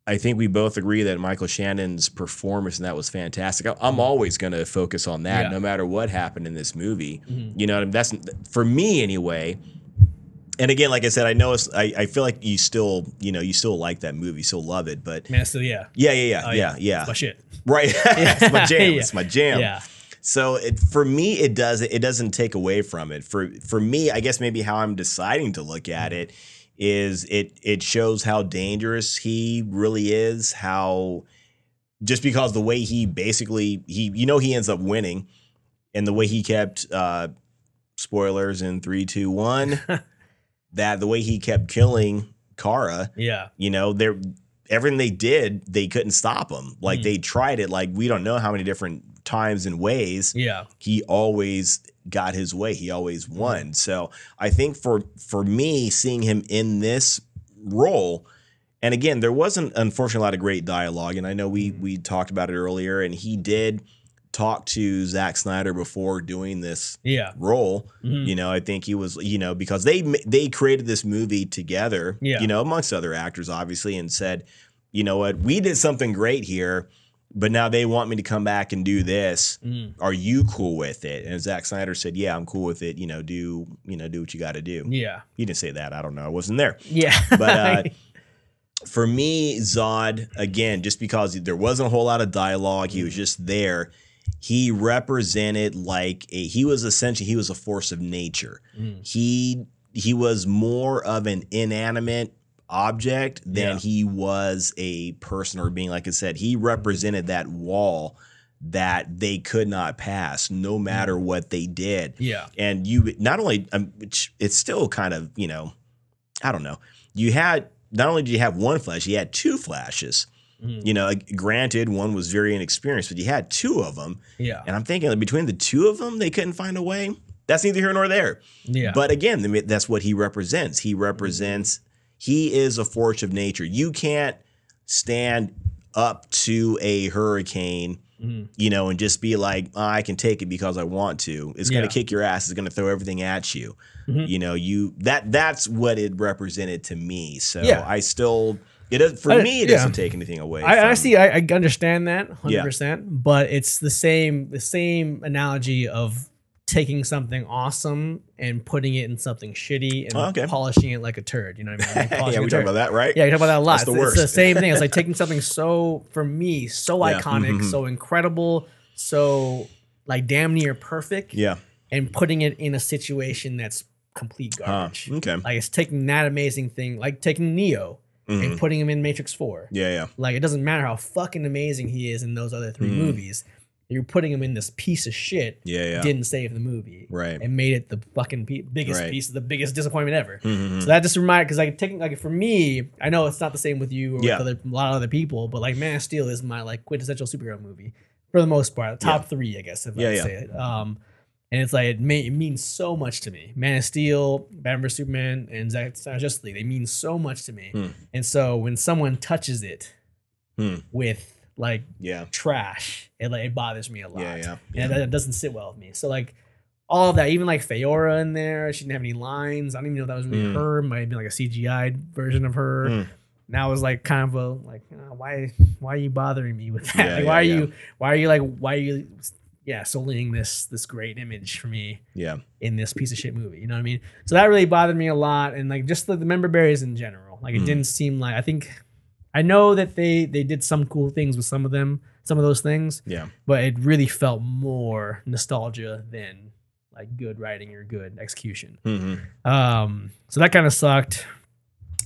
I think we both agree that Michael Shannon's performance in that was fantastic. I'm always going to focus on that no matter what happened in this movie. You know, that's for me anyway. And again, like I said, I know I feel like you still like that movie, still love it, but Man of Steel, yeah. It's my shit. Right. It's my jam. It's my jam. Yeah. So for me, it doesn't take away from it. For me, I guess maybe how I'm deciding to look at it is it shows how dangerous he really is. How just because the way he basically he ends up winning, and the way he kept spoilers in 3, 2, 1, that the way he kept killing Kara. Yeah. Everything they did, they couldn't stop him. Like they tried it. Like we don't know how many different times and ways. Yeah. He always got his way. He always won. So I think for me, seeing him in this role, and again, there wasn't unfortunately a lot of great dialogue, and I know we talked about it earlier, and he did talk to Zack Snyder before doing this role. I think he was, because they created this movie together, amongst other actors, obviously, and said, you know what, we did something great here, but now they want me to come back and do this. Are you cool with it? And Zack Snyder said, yeah, I'm cool with it. Do what you got to do. Yeah. He didn't say that. I don't know. I wasn't there. Yeah. But for me, Zod, again, just because there wasn't a whole lot of dialogue, he was just there. He represented he was a force of nature. He was more of an inanimate object than he was a person or being. Like I said, he represented that wall that they could not pass no matter what they did. Yeah. And you not only, which it's still kind of, I don't know. Not only did you have one flash, you had two flashes. Granted, one was very inexperienced, but you had two of them. Yeah. And I'm thinking that between the two of them, they couldn't find a way. That's neither here nor there. Yeah. But again, that's what he represents. He is a force of nature. You can't stand up to a hurricane, and just be like, I can take it because I want to. It's going to kick your ass. It's going to throw everything at you. That's what it represented to me. So I still... It doesn't take anything away. I understand that 100%, but it's the same analogy of taking something awesome and putting it in something shitty and polishing it like a turd. You know what I mean? Like we talk about that, right? Yeah, we talk about that a lot. That's the worst. It's the same thing. It's like taking something for me, so iconic, so incredible, so like damn near perfect. Yeah. And putting it in a situation that's complete garbage. Okay. Like it's taking that amazing thing, like taking Neo and putting him in Matrix 4. Yeah. Like it doesn't matter how fucking amazing he is in those other 3 movies. You're putting him in this piece of shit. Didn't save the movie. Right. And made it the fucking biggest piece, the biggest disappointment ever. So that just reminded, because like for me, I know it's not the same with you or with a lot of other people, but like Man of Steel is my like quintessential superhero movie for the most part. Top 3, I guess, if I could say it. And it's like it means so much to me. Man of Steel, Batman vs Superman, and Zack Snyder Justice League, they mean so much to me. And so when someone touches it with like trash, it bothers me a lot. And that doesn't sit well with me. So like all of that, even like Feora in there, she didn't have any lines. I don't even know if that was really her. Might have been like a CGI version of her. Now it was like kind of a like, why are you bothering me with that? Like, why are you sullying this great image for me in this piece of shit movie? You know what I mean? So that really bothered me a lot. And like just the member berries in general, like it didn't seem like, I know that they did some cool things with some of those things. Yeah. But it really felt more nostalgia than like good writing or good execution. So that kind of sucked.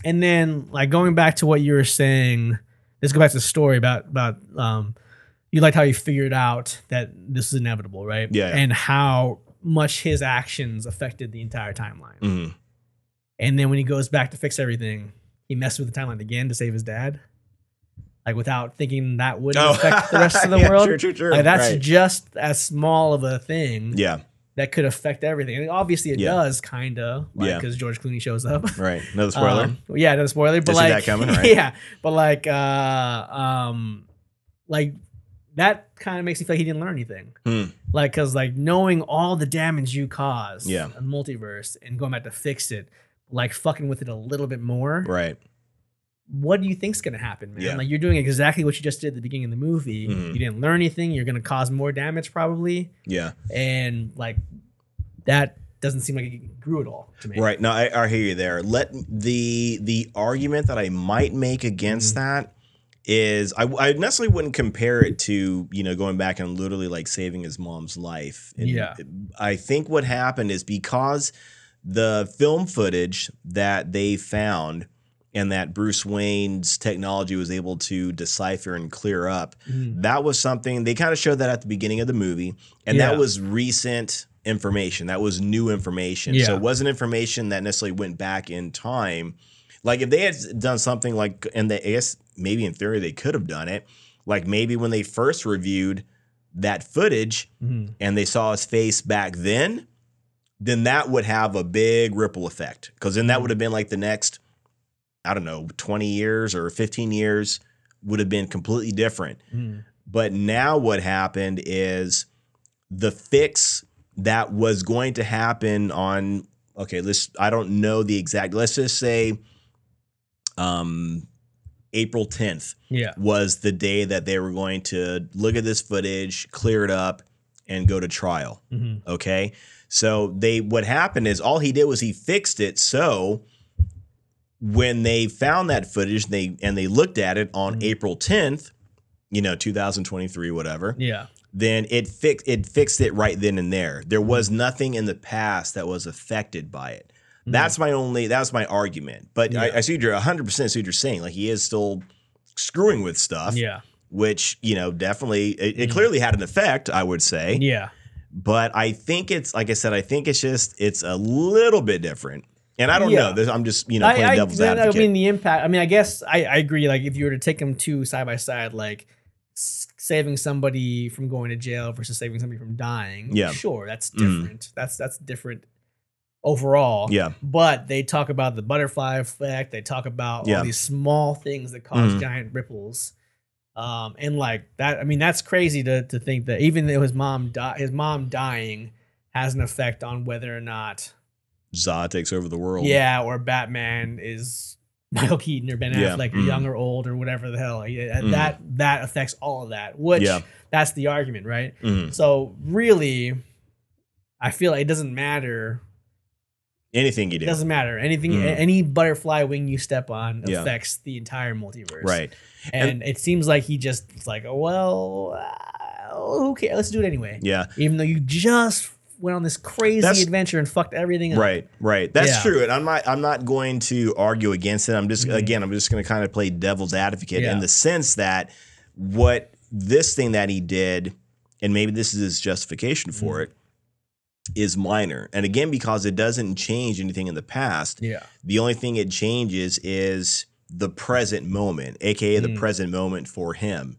And then like going back to what you were saying, let's go back to the story about you liked how he figured out that this is inevitable, right? Yeah. And how much his actions affected the entire timeline. And then when he goes back to fix everything, he messed with the timeline again to save his dad. Like without thinking that would affect the rest of the world. True. Like that's just as small of a thing. Yeah. That could affect everything. And obviously it does kind of, like, because George Clooney shows up. Right. Another spoiler. Another spoiler. But like, see that coming, right? Yeah. But like that kind of makes me feel like he didn't learn anything. Like, because like knowing all the damage you caused in the multiverse and going back to fix it, like fucking with it a little bit more. Right. What do you think's going to happen, man? Like you're doing exactly what you just did at the beginning of the movie. You didn't learn anything. You're going to cause more damage probably. Yeah. And like that doesn't seem like it grew at all to me. Right. No, I hear you there. Let the argument that I might make against that is I necessarily wouldn't compare it to, going back and literally like saving his mom's life. And I think what happened is because the film footage that they found and that Bruce Wayne's technology was able to decipher and clear up, that was something, they kind of showed that at the beginning of the movie, and that was recent information. That was new information. So it wasn't information that necessarily went back in time. Like if they had done something like, and I guess maybe in theory they could have done it, like maybe when they first reviewed that footage and they saw his face back then that would have a big ripple effect. Because then that would have been like the next, I don't know, 20 years or 15 years would have been completely different. But now what happened is the fix that was going to happen on, I don't know the exact, let's just say April 10th was the day that they were going to look at this footage, clear it up, and go to trial. Okay? So what happened is all he did was he fixed it so when they found that footage and they looked at it on April 10th, 2023, whatever. Yeah. Then it fixed it right then and there. There was nothing in the past that was affected by it. That's my argument. But I see you're 100% see what you're saying. Like he is still screwing with stuff. Yeah. Which, definitely it clearly had an effect, I would say. Yeah. But I think it's, like I said, it's a little bit different. And I don't know. I'm just, playing devil's advocate. I mean, the impact. I mean, I guess I agree. Like, if you were to take them two side by side, like saving somebody from going to jail versus saving somebody from dying. Yeah, sure, that's different. That's different overall. Yeah, but they talk about the butterfly effect. They talk about all these small things that cause giant ripples. And like that. I mean, that's crazy to think that even though his mom dying has an effect on whether or not Zod takes over the world. Yeah, or Batman is Michael Keaton or Ben Affleck, or young or old or whatever the hell. That affects all of that, which that's the argument, right? So really, I feel like it doesn't matter. Anything you do. It doesn't matter. Any butterfly wing you step on affects the entire multiverse. Right. And it seems like he just was like, well, okay, let's do it anyway. Yeah. Even though you just went on this crazy adventure and fucked everything up. Right. That's true. And I'm not going to argue against it. I'm just going to kind of play devil's advocate in the sense that what this thing that he did, and maybe this is his justification for it, is minor. And again, because it doesn't change anything in the past, the only thing it changes is the present moment, aka the present moment for him.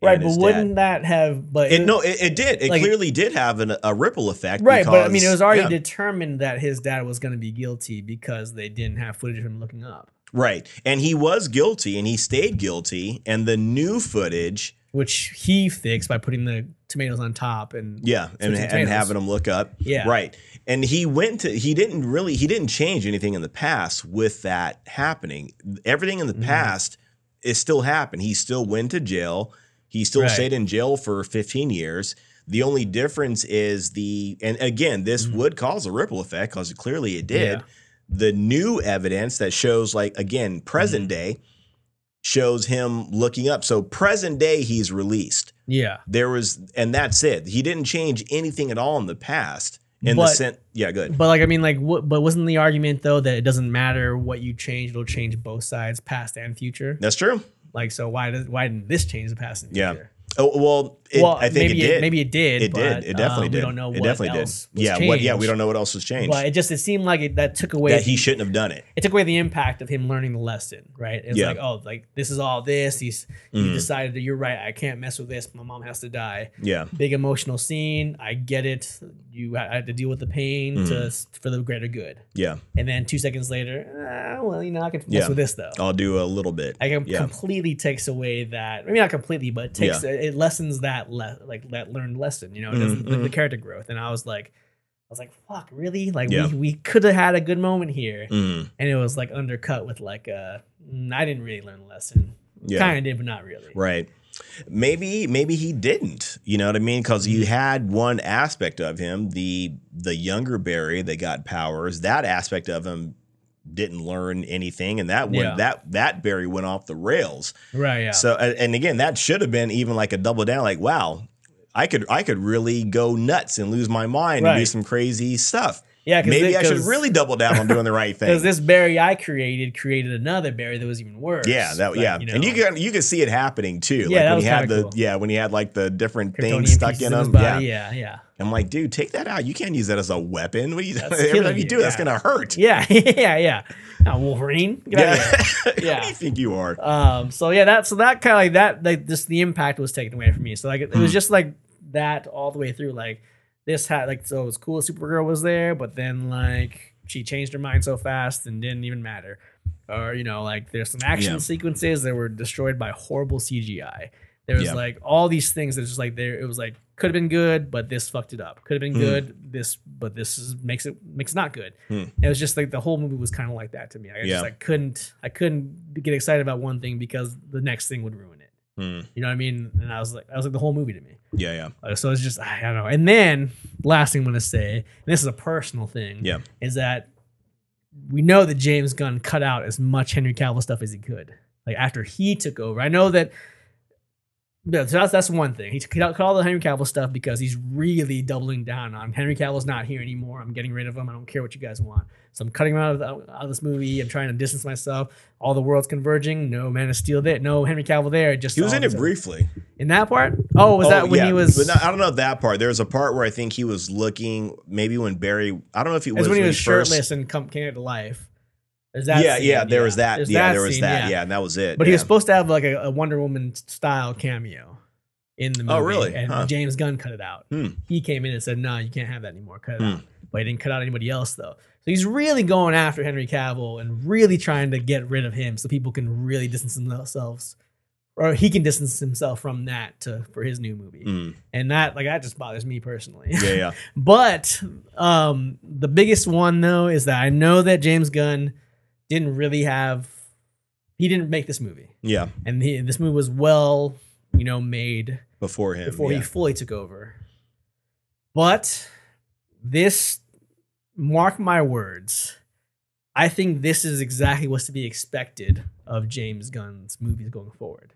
Right, but wouldn't that have? But it did. It like, clearly did have a ripple effect. Right, because, but I mean, it was already determined that his dad was going to be guilty because they didn't have footage of him looking up. Right, and he was guilty, and he stayed guilty. And the new footage, which he fixed by putting the tomatoes on top and and having them look up. Yeah, right. And he didn't change anything in the past with that happening. Everything in the past is still happened. He still went to jail. He still stayed in jail for 15 years. The only difference is and again, this would cause a ripple effect because clearly it did. Yeah. The new evidence that shows, like, again, present day shows him looking up. So present day, he's released. Yeah. And that's it. He didn't change anything at all in the past. Good. But like, I mean, like, but wasn't the argument though that it doesn't matter what you change, it'll change both sides, past and future? That's true. Like, so why didn't this change the past and future? Yeah. Oh, I think it did. Maybe it did. It did. It definitely did. We don't know what else was changed. We don't know what else was changed. But it seemed like that took away that he shouldn't have done it. It took away the impact of him learning the lesson, right? It's like, oh, like this is all this. He decided that you're right. I can't mess with this. My mom has to die. Yeah. Big emotional scene. I get it. You had to deal with the pain for the greater good. Yeah. And then 2 seconds later, I can mess with this though. I'll do a little bit. Completely takes away that. Maybe not completely, but it lessens that that learned lesson. It doesn't the character growth. And I was like, fuck, really? Like we could have had a good moment here, and it was like undercut with like I didn't really learn the lesson. Kind of did, but not really. Right. Maybe he didn't. You know what I mean? Because you had one aspect of him, the younger Barry that got powers. That aspect of him didn't learn anything, and that Barry went off the rails. Right. Yeah. So and again, that should have been even like a double down. Like, wow, I could really go nuts and lose my mind and do some crazy stuff. Yeah, maybe I should really double down on doing the right thing. Because this Barry I created another Barry that was even worse. Yeah, and you can see it happening too. Yeah, like when he had cool. When he had like the different things stuck in him. Yeah. I'm like, dude, take that out. You can't use that as a weapon. What are you? Every time you do, that's gonna hurt. Yeah. Now, Wolverine. Get out of here. Who do you think you are? That kind of like that. Like just the impact was taken away from me. So like it was just like that all the way through. Like. This had so it was cool Supergirl was there, but then like she changed her mind so fast and didn't even matter. Or like there's some action sequences that were destroyed by horrible CGI. There was like all these things that's just like there. It was like could have been good, but this fucked it up. Could have been good, but this makes it not good. It was just like the whole movie was kind of like that to me. I couldn't get excited about one thing because the next thing would ruin it. You know what I mean? And I was like the whole movie to me. Yeah. So it's just I don't know. And then last thing I'm gonna say, and this is a personal thing, is that we know that James Gunn cut out as much Henry Cavill stuff as he could. Like after he took over, I know that. Yeah, so that's one thing. He cut all the Henry Cavill stuff because he's really doubling down on Henry Cavill's not here anymore. I'm getting rid of him. I don't care what you guys want. So I'm cutting him out of this movie. I'm trying to distance myself. All the world's converging. No Man of Steel there. No Henry Cavill there. Just he was in it briefly. In that part? Oh, was that when he was? But no, I don't know that part. There was a part where I think he was looking. Maybe when Barry. I don't know if he was when he was shirtless and came to life. There was that. There was that. Yeah, and that was it. But he was supposed to have like a Wonder Woman style cameo in the movie. Oh, really? And James Gunn cut it out. He came in and said, "No, you can't have that anymore. Cut it out." But he didn't cut out anybody else though. So he's really going after Henry Cavill and really trying to get rid of him so people can really distance themselves, or he can distance himself from that for his new movie. And that just bothers me personally. Yeah. But the biggest one though is that I know that James Gunn didn't make this movie. Yeah. And this movie was made before him. Before he fully took over. But this, mark my words, I think this is exactly what's to be expected of James Gunn's movies going forward.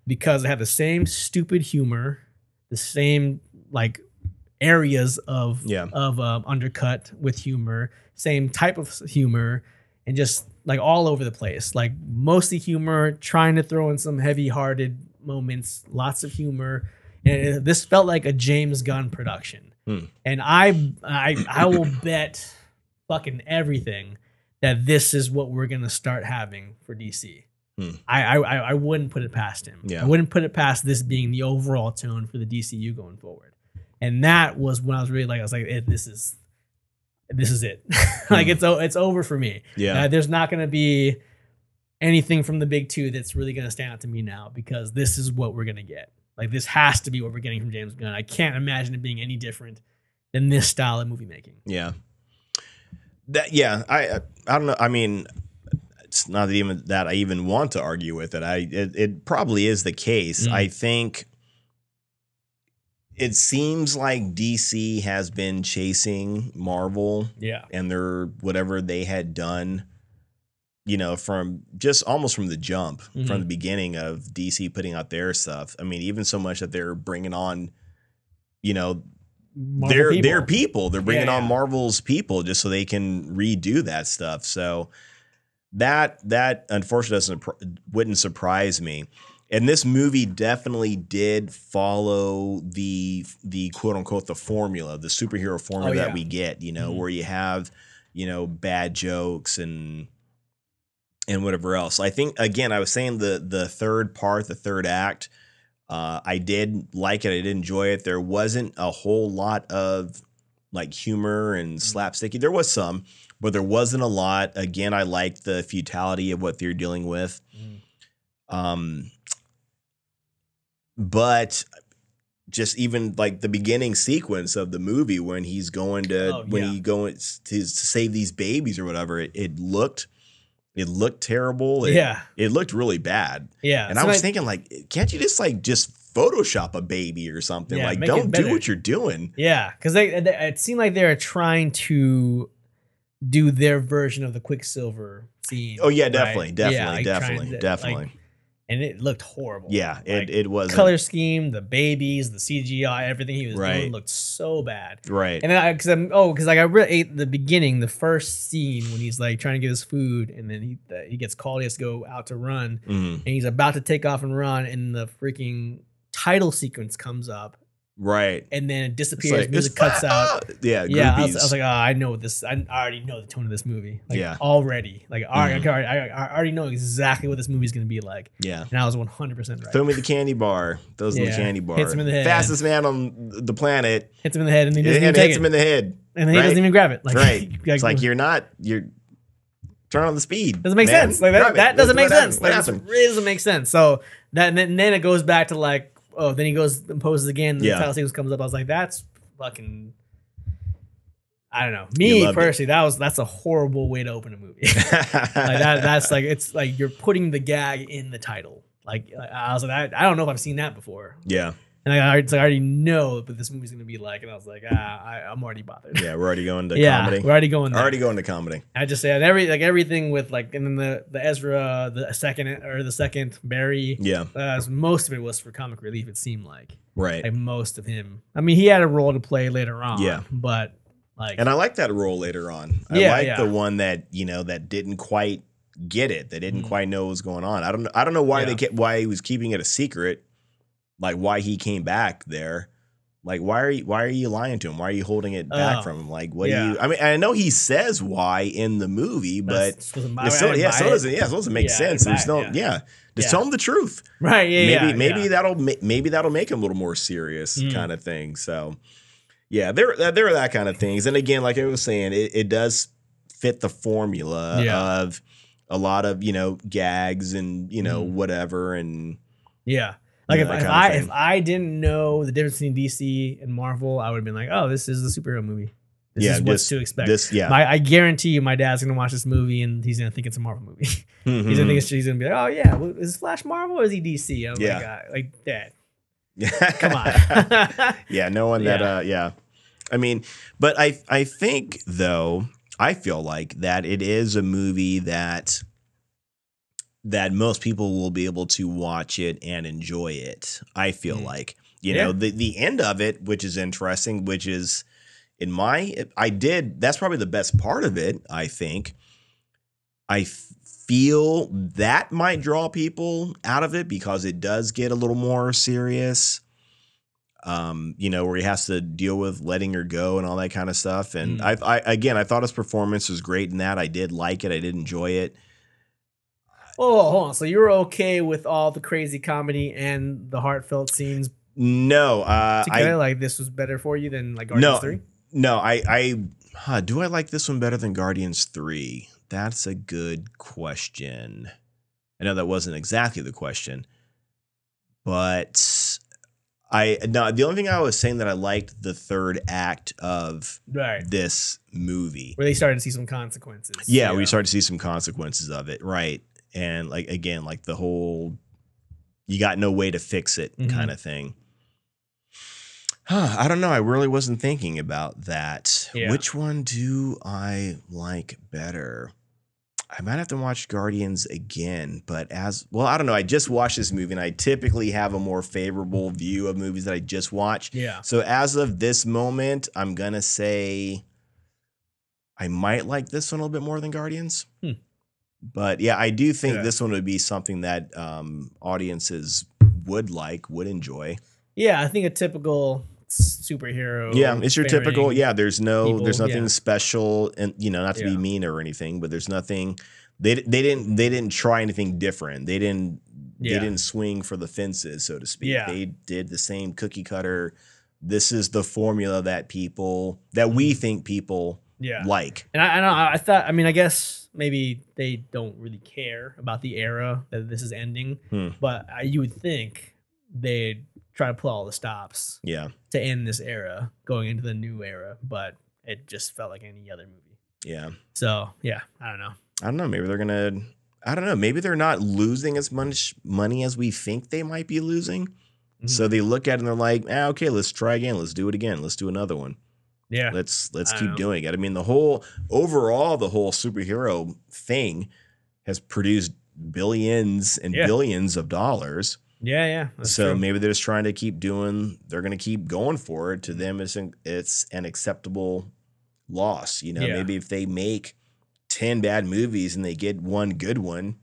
Because they have the same stupid humor, the same like areas of undercut with humor, same type of humor, and just like all over the place. Like mostly humor, trying to throw in some heavy-hearted moments, lots of humor. And this felt like a James Gunn production. And I will bet fucking everything that this is what we're gonna start having for DC. I wouldn't put it past him. I wouldn't put it past this being the overall tone for the DCU going forward. And that was when I was really like, this is it. Like it's over for me. There's not gonna be anything from the big two that's really gonna stand out to me now, because this is what we're gonna get. Like this has to be what we're getting from James Gunn. I can't imagine it being any different than this style of movie making. I don't know. I mean, it's not even that I even want to argue with it. It probably is the case. I think it seems like DC has been chasing Marvel, and their whatever they had done, you know, from just almost from the jump, from the beginning of DC putting out their stuff. I mean, even so much that they're bringing on, you know, their people. They're bringing on Marvel's people just so they can redo that stuff. So that unfortunately wouldn't surprise me. And this movie definitely did follow the quote unquote the formula, the superhero formula that we get, you know, where you have, you know, bad jokes and whatever else. I think, again, I was saying the third part, the third act, I did like it. I did enjoy it. There wasn't a whole lot of like humor and slapsticky. There was some, but there wasn't a lot. Again, I liked the futility of what they're dealing with. But just even like the beginning sequence of the movie when he's going to he going to save these babies or whatever, it looked terrible. It looked really bad. And I was thinking, like, can't you just Photoshop a baby or something? Like, don't do what you're doing. Because it seemed like they were trying to do their version of the Quicksilver scene. Oh yeah, definitely. Like, and it looked horrible. Yeah, it was color scheme, the babies, the CGI, everything he was doing looked so bad. Right. And then because I really ate the beginning, the first scene when he's like trying to get his food, and then he gets called, he has to go out to run, and he's about to take off and run, and the freaking title sequence comes up. Right. And then it disappears, music cuts out. Yeah. I was like, oh, I know this. I already know the tone of this movie. Like, already. Like, I already know exactly what this movie is going to be like. Yeah. And I was 100% right. Throw me the candy bar. Throws him the candy bar. Hits him in the head. Fastest man on the planet. Hits him in the head, and he doesn't even take it. Hits him in the head. And then he doesn't even grab it. Like, it's like you're turn on the speed. Doesn't make sense. Like that doesn't make sense. Like, it really doesn't make sense. So then it goes back to like, oh, then he goes and poses again. And the title sequence comes up. I was like, that's fucking. I don't know. Me personally, that's a horrible way to open a movie. That's like, it's like you're putting the gag in the title. Like, I was like, I don't know if I've seen that before. Yeah. And I already know what this movie's gonna be like, and I was like, I'm already bothered. Yeah, we're already going to comedy. We're already going there. Already going to comedy. I just said everything with like, and then the Ezra, the second Barry. Yeah. Most of it was for comic relief. It seemed like. Right. Like most of him. I mean, he had a role to play later on. Yeah. But like. And I like that role later on. I like the one that that didn't quite get it. That didn't quite know what was going on. I don't know why why he was keeping it a secret. Like why he came back there, like why are you lying to him? Why are you holding it back from him? Like what do you? I mean, I know he says why in the movie, but it doesn't make sense. There's no just tell him the truth, right? Maybe that'll make him a little more serious kind of thing. So there are that kind of things. And again, like I was saying, it does fit the formula of a lot of gags and whatever and Like if I didn't know the difference between DC and Marvel, I would have been like, oh, this is the superhero movie. This is what's to expect. I guarantee you my dad's going to watch this movie and he's going to think it's a Marvel movie. He's going to think he's going to be like, oh, yeah, well, is Flash Marvel or is he DC? I'm like, Dad, come on. Knowing that, I mean, but I think though, I feel like that it is a movie that most people will be able to watch it and enjoy it. I feel like, you know, the end of it, which is interesting, which is that's probably the best part of it. I think I feel that might draw people out of it because it does get a little more serious. You know, where he has to deal with letting her go and all that kind of stuff. And I thought his performance was great in that. I did like it. I did enjoy it. Oh, hold on. So you're okay with all the crazy comedy and the heartfelt scenes? No, together, like this was better for you than like Guardians 3? No, do I like this one better than Guardians 3? That's a good question. I know that wasn't exactly the question, but the only thing I was saying that I liked the third act of this movie, where they started to see some consequences. Yeah, we started to see some consequences of it, right? And like again, like the whole "you got no way to fix it" kind of thing. I don't know. I really wasn't thinking about that. Yeah. Which one do I like better? I might have to watch Guardians again, but I don't know. I just watched this movie, and I typically have a more favorable view of movies that I just watched. Yeah. So as of this moment, I'm going to say I might like this one a little bit more than Guardians. But yeah, I do think this one would be something that audiences would enjoy. Yeah, I think a typical superhero. Yeah, it's your typical. Yeah, there's nothing special, and not to be mean or anything, but there's nothing. They didn't try anything different. They didn't swing for the fences, so to speak. Yeah. They did the same cookie cutter. This is the formula that we think people like. And I thought. I mean, I guess maybe they don't really care about the era that this is ending, but you would think they'd try to pull all the stops to end this era going into the new era, but it just felt like any other movie. Yeah. So I don't know. Maybe they're not losing as much money as we think they might be losing. So they look at it and they're like, okay, let's try again. Let's do it again. Let's do another one. Yeah. Let's keep doing it. I mean, the whole superhero thing has produced billions and billions of dollars. Yeah. So true. Maybe they're just trying to they're going to keep going for it. To them, it's an acceptable loss. Maybe if they make 10 bad movies and they get one good one,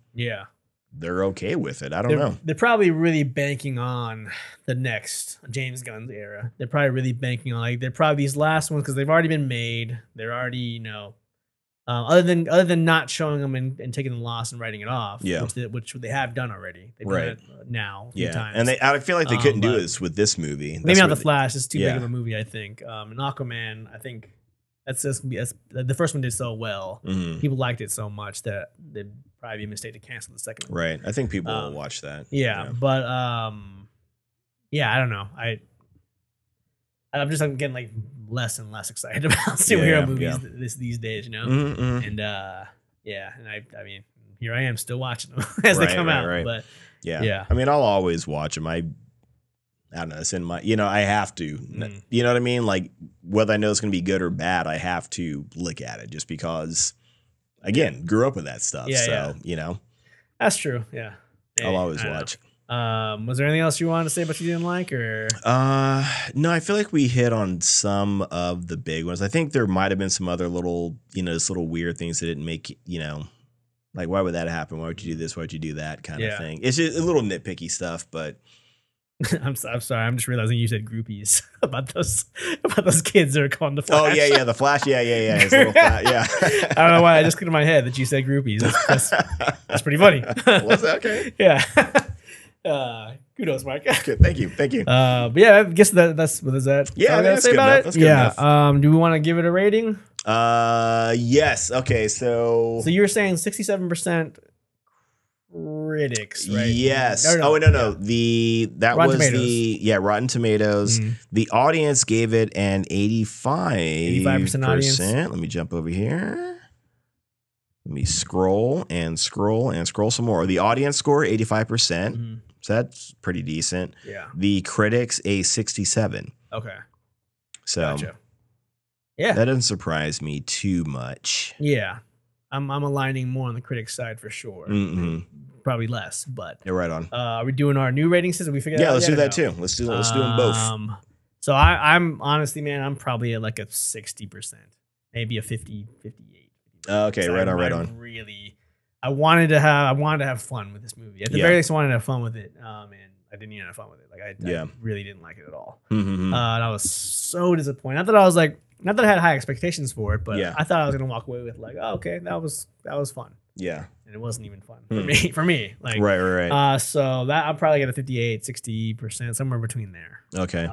they're okay with it. I don't know. They're probably really banking on the next James Gunn's era. They're probably really banking on they're probably these last ones because they've already been made. They're already, other than not showing them and taking the loss and writing it off, which they have done already. They've done it now a few times. And I feel like they couldn't do this with this movie. Maybe not The Flash. It's too big of a movie, I think. And Aquaman, I think that's the first one did so well. People liked it so much that they'd probably be a mistake to cancel the second one. Right. I think people will watch that. Yeah. But I don't know. I'm getting less and less excited about superhero movies these days, And and I mean, here I am still watching them as they come out. Right. But yeah. I mean, I'll always watch them. I don't know. It's in my, I have to. You know what I mean? Like whether I know it's going to be good or bad, I have to look at it just because. Again, grew up with that stuff. That's true. Yeah. I'll always watch. Was there anything else you wanted to say but you didn't like, or? No, I feel like we hit on some of the big ones. I think there might have been some other little, just little weird things that didn't make, like why would that happen? Why would you do this? Why would you do that kind of thing? It's just a little nitpicky stuff, but. I'm sorry. I'm just realizing you said groupies about those kids that are calling the Flash. Oh yeah, the Flash. Yeah. His little Flash, yeah. I don't know why I just got in my head that you said groupies. That's pretty funny. Was that okay? Yeah. Kudos, Mark. Good. Thank you. But yeah, I guess that's what is that? Yeah, that's good enough. That's good enough. Do we want to give it a rating? Yes. Okay. So you were saying 67%. Critics, right? Yes. No. No. That Rotten was Tomatoes. Rotten Tomatoes. The audience gave it an 85% audience. Let me jump over here. Let me scroll some more. The audience score 85%. So that's pretty decent. Yeah. The critics a 67. Okay. So gotcha. Yeah. That doesn't surprise me too much. Yeah. I'm aligning more on the critics side for sure. Probably less, but You're right on. Are we doing our new rating system? We figured out. Yeah, let's do that too. Let's do them both. So I'm honestly, man, I'm probably at like a 60%, maybe a 50, 58. Okay, right on. I wanted to have fun with this movie. At the very least, I wanted to have fun with it. And I didn't even have fun with it. Like I really didn't like it at all. And I was so disappointed. Not that I had high expectations for it, but I thought I was gonna walk away with like, oh, okay, that was fun. Yeah. And it wasn't even fun for me. Like right. So that I'm probably at a 58, 60%, somewhere between there. Okay. You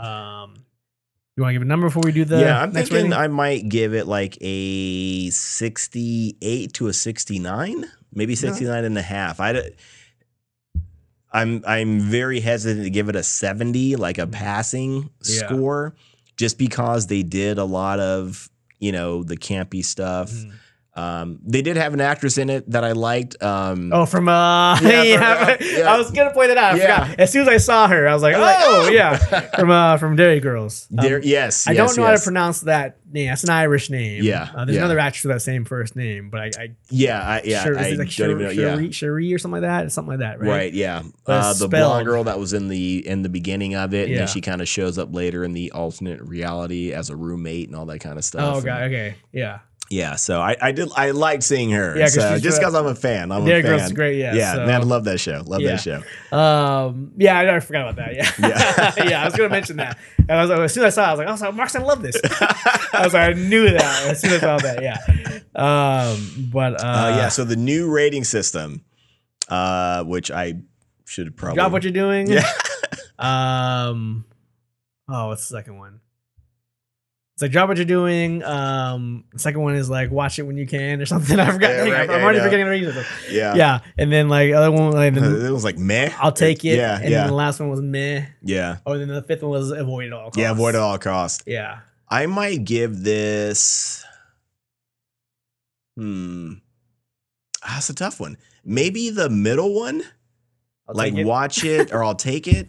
want to give a number before we do the I'm next thinking rating? I might give it like a 68 to a 69, maybe 69 and a half. I'm very hesitant to give it a 70, like a passing score, just because they did a lot of, the campy stuff. They did have an actress in it that I liked. I was gonna point it out. I forgot. As soon as I saw her, I was like, from Dairy Girls. I don't know how to pronounce that name. That's an Irish name. There's another actress with that same first name, but I don't even know. Cherie or something like that. It's something like that, right? Right. Yeah. The blonde girl that was in the beginning of it, and then she kind of shows up later in the alternate reality as a roommate and all that kind of stuff. Oh, God. Okay. Yeah. Yeah, so I liked seeing her. Yeah, so just because I'm a fan. Girls is great. Yeah, so. Man, I love that show. That show. I forgot about that. Yeah, I was gonna mention that. And I was like, as soon as I saw it, I was like, Marc's gonna love this. I knew that as soon as I saw that. Yeah. So the new rating system, which I should probably drop what you're doing. Yeah. What's the second one? It's like drop what you're doing. The second one is like watch it when you can or something. I forgot. I'm already forgetting the reason. Yeah. And then like other one, like it was like meh. I'll take it. And then the last one was meh. Yeah. Oh, and then the fifth one was avoid at all costs. Yeah, avoid at all costs. Yeah. I might give this. That's a tough one. Maybe the middle one. Watch it or I'll take it.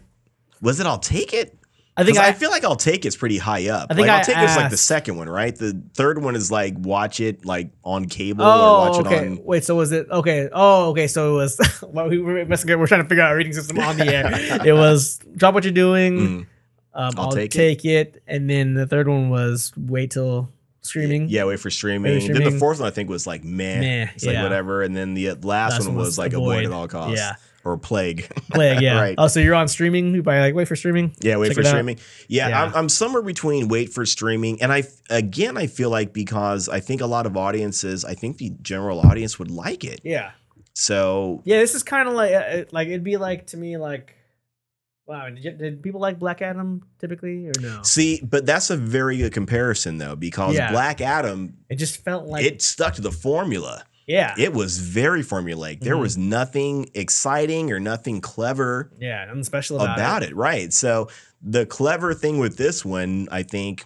Was it I'll take it? I feel like I'll take it's pretty high up. I'll take it's like the second one, right? The third one is like watch it like on cable or watch it on. Wait, so was it okay? Oh, okay. So it was we're trying to figure out a rating system on the air. It was drop what you're doing. I'll take it. And then the third one was wait till streaming. Yeah, wait for streaming. Then the fourth one I think was like meh. It's like whatever. And then the last one was like avoid at all costs. Yeah. Or plague, yeah. Right. Oh, so you're on streaming? You probably like wait for streaming? Yeah, wait for streaming. Yeah, I'm somewhere between wait for streaming, and I feel like because I think a lot of audiences, I think the general audience would like it. Yeah. So yeah, this is kind of like it'd be like to me like, wow, did people like Black Adam typically or no? See, but that's a very good comparison though, because Black Adam, it just felt like it stuck to the formula. Yeah. It was very formulaic. There was nothing exciting or nothing clever nothing special about it. Right. So the clever thing with this one, I think,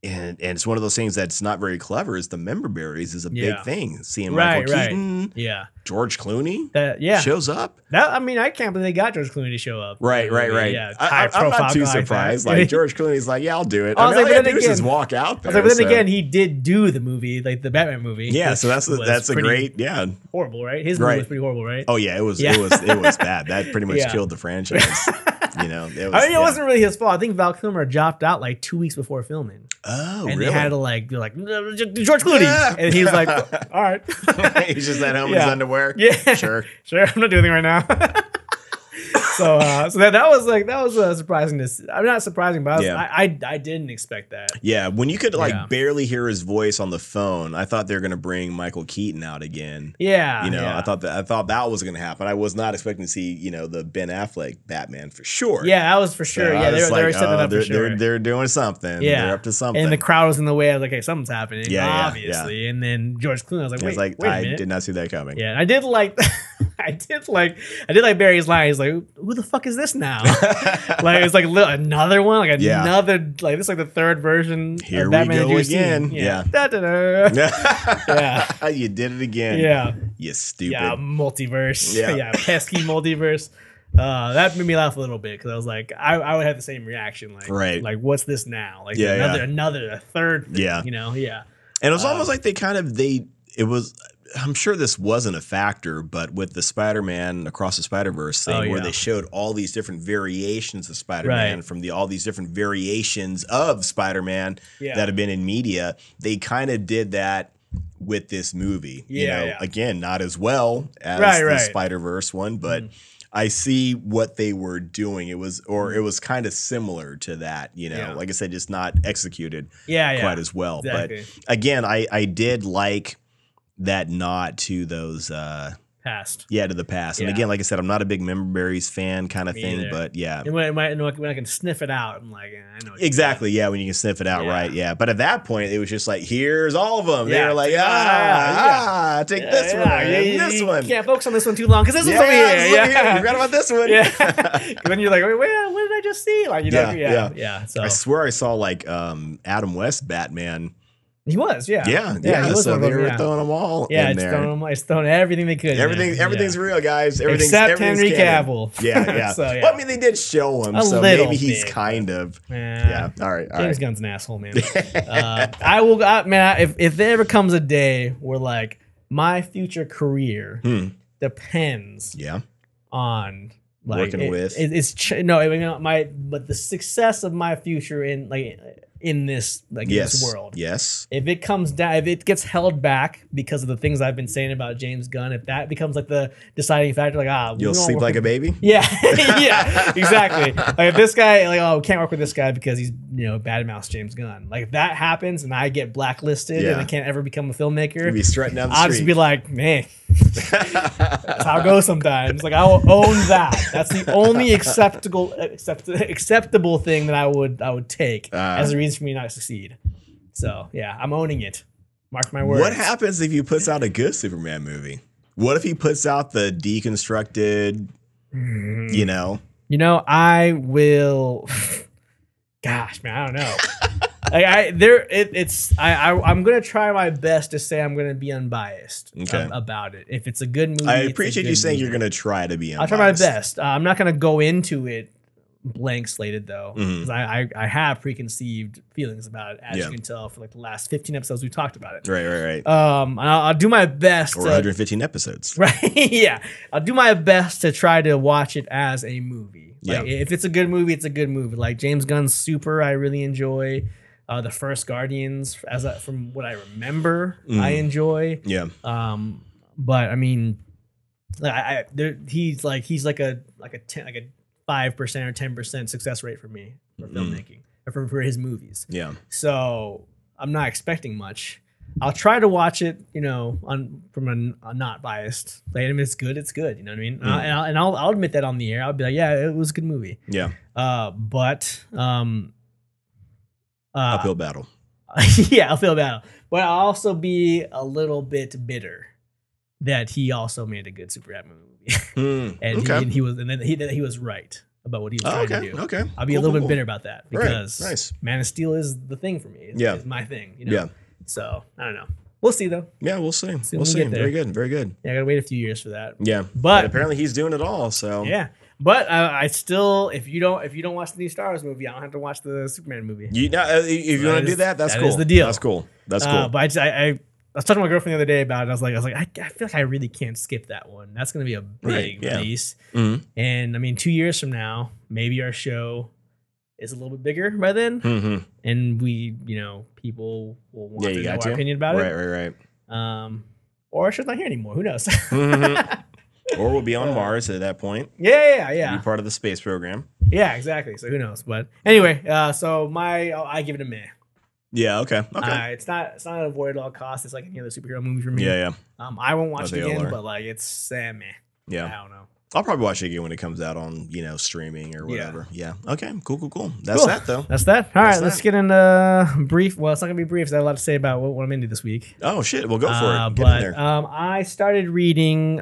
and it's one of those things that's not very clever, is the member berries is a big thing. Seeing Michael Keaton, George Clooney shows up. I can't believe they got George Clooney to show up. Right. Yeah, I'm not too surprised. Like George Clooney's like, yeah, I'll do it. All I do is just walk out there. But then again, he did do the movie, like the Batman movie. Yeah, so that's a great horrible, right? His movie was pretty horrible, right? Oh yeah, it was bad. That pretty much killed the franchise. It wasn't really his fault. I think Val Kilmer dropped out like 2 weeks before filming. Oh, and really? They had to like George Clooney, and he was like, all right. He's just at home in his underwear. Yeah, sure. I'm not doing anything right now. So that was surprising to see. I'm not surprising, but I didn't expect that. Yeah, when you could barely hear his voice on the phone, I thought they were gonna bring Michael Keaton out again. Yeah, I thought that was gonna happen. I was not expecting to see the Ben Affleck Batman for sure. Yeah, that was for sure. So they were setting it up for sure. They're doing something. Yeah, they're up to something. And the crowd was in the way. I was like, hey, something's happening. Obviously. And then George Clooney, I was like, wait a minute. I did not see that coming. Yeah, I did like Barry's line. He's like, who the fuck is this now? Like it's like another one, like another like this is like the third version. Here of Batman we go again. Yeah. You did it again. Yeah. You stupid. Yeah, multiverse. Yeah, pesky multiverse. That made me laugh a little bit because I was like, I would have the same reaction. Like what's this now? Like a third thing, yeah. Yeah. And it was almost like I'm sure this wasn't a factor, but with the Spider-Man Across the Spider-Verse thing, where they showed all these different variations of Spider-Man from all these different variations of Spider-Man that have been in media, they kind of did that with this movie. Again, not as well as the Spider-Verse one, but I see what they were doing. It was kind of similar to that, like I said, just not executed quite as well. Exactly. But again, I did like that nod to those past. Yeah, to the past. And again, like I said, I'm not a big Member Berries fan kind of thing, but And when I can sniff it out, I'm like, I know. Exactly, yeah, when you can sniff it out, right? Yeah. But at that point, it was just like, here's all of them. They were like, take this one and this one. You can't focus on this one too long because this one's over here. You forgot about this one. Then you're like, wait, what did I just see? Like, So I swear I saw like Adam West Batman. He was, yeah. So they were throwing them all in there. It's throwing everything they could. Everything's real, guys. Except Henry Cavill. Yeah. So, Well, I mean, they did show him, so maybe he's kind of. Yeah. All right. James Gunn's an asshole, man. I will, man. If there ever comes a day where like my future career depends, on like working with but the success of my future in this this world. Yes. If it comes down, if it gets held back because of the things I've been saying about James Gunn, if that becomes like the deciding factor, like you'll sleep like a baby. Yeah, yeah, exactly. Like if this guy, we can't work with this guy because he's badmouths James Gunn. Like if that happens and I get blacklisted and I can't ever become a filmker, you'll be strutting down the street. I'll just be like, man. That's how it goes sometimes. Like I will own that. That's the only acceptable thing that I would take as a reason for me not to succeed. So yeah, I'm owning it. Mark my words. What happens if he puts out a good Superman movie? What if he puts out the deconstructed? I will. Gosh, man, I don't know. I'm gonna try my best to say I'm gonna be unbiased about it. If it's a good movie, I appreciate you saying you're gonna try to be unbiased. I'll try my best. I'm not gonna go into it blank slated though, because I have preconceived feelings about it, as you can tell for like the last 15 episodes we talked about it. Right. And I'll do my best. Or 115 episodes. Right. Yeah. I'll do my best to try to watch it as a movie. Like, if it's a good movie, it's a good movie. Like James Gunn's Super, I really enjoy. The first Guardians, from what I remember, I enjoy. Yeah. But I mean, he's like a 5% or 10% success rate for me for filmmaking or for his movies. Yeah. So I'm not expecting much. I'll try to watch it, from a not biased. Like, I mean, it's good. It's good. You know what I mean? And I'll admit that on the air. I'll be like, yeah, it was a good movie. Yeah. But uphill battle. Yeah, uphill battle. But I'll also be a little bit bitter that he also made a good Superman movie, and he was right about what he was trying to do. Okay, I'll be a little bit bitter about that because Man of Steel is the thing for me. It's my thing. Yeah. So I don't know. We'll see though. Yeah, we'll see. We'll see. Very good. Very good. Yeah, I gotta wait a few years for that. Yeah, but apparently he's doing it all. So yeah. But I still, if you don't watch the new Star Wars movie, I don't have to watch the Superman movie. If you want to do that, that's cool. That is the deal. That's cool. That's cool. But I was talking to my girlfriend the other day about it. I was like, I feel like I really can't skip that one. That's going to be a big release. Mm-hmm. And I mean, 2 years from now, maybe our show is a little bit bigger by then, and we, people will want to know our opinion about it. Right. Or our show's not here anymore. Who knows? Or we'll be on Mars at that point. Yeah. Be part of the space program. Yeah, exactly. So who knows? But anyway, so I give it a meh. Yeah. Okay. It's not an avoid at all costs. It's like any other superhero movie for me. Yeah. I won't watch it again, but like it's meh. Yeah. I don't know. I'll probably watch it again when it comes out on streaming or whatever. Yeah. Okay. Cool. That's that though. That's that. All right. Let's get into brief. Well, it's not gonna be brief. I have a lot to say about what I'm into this week. Oh shit. We'll go for it. Get in there. I started reading.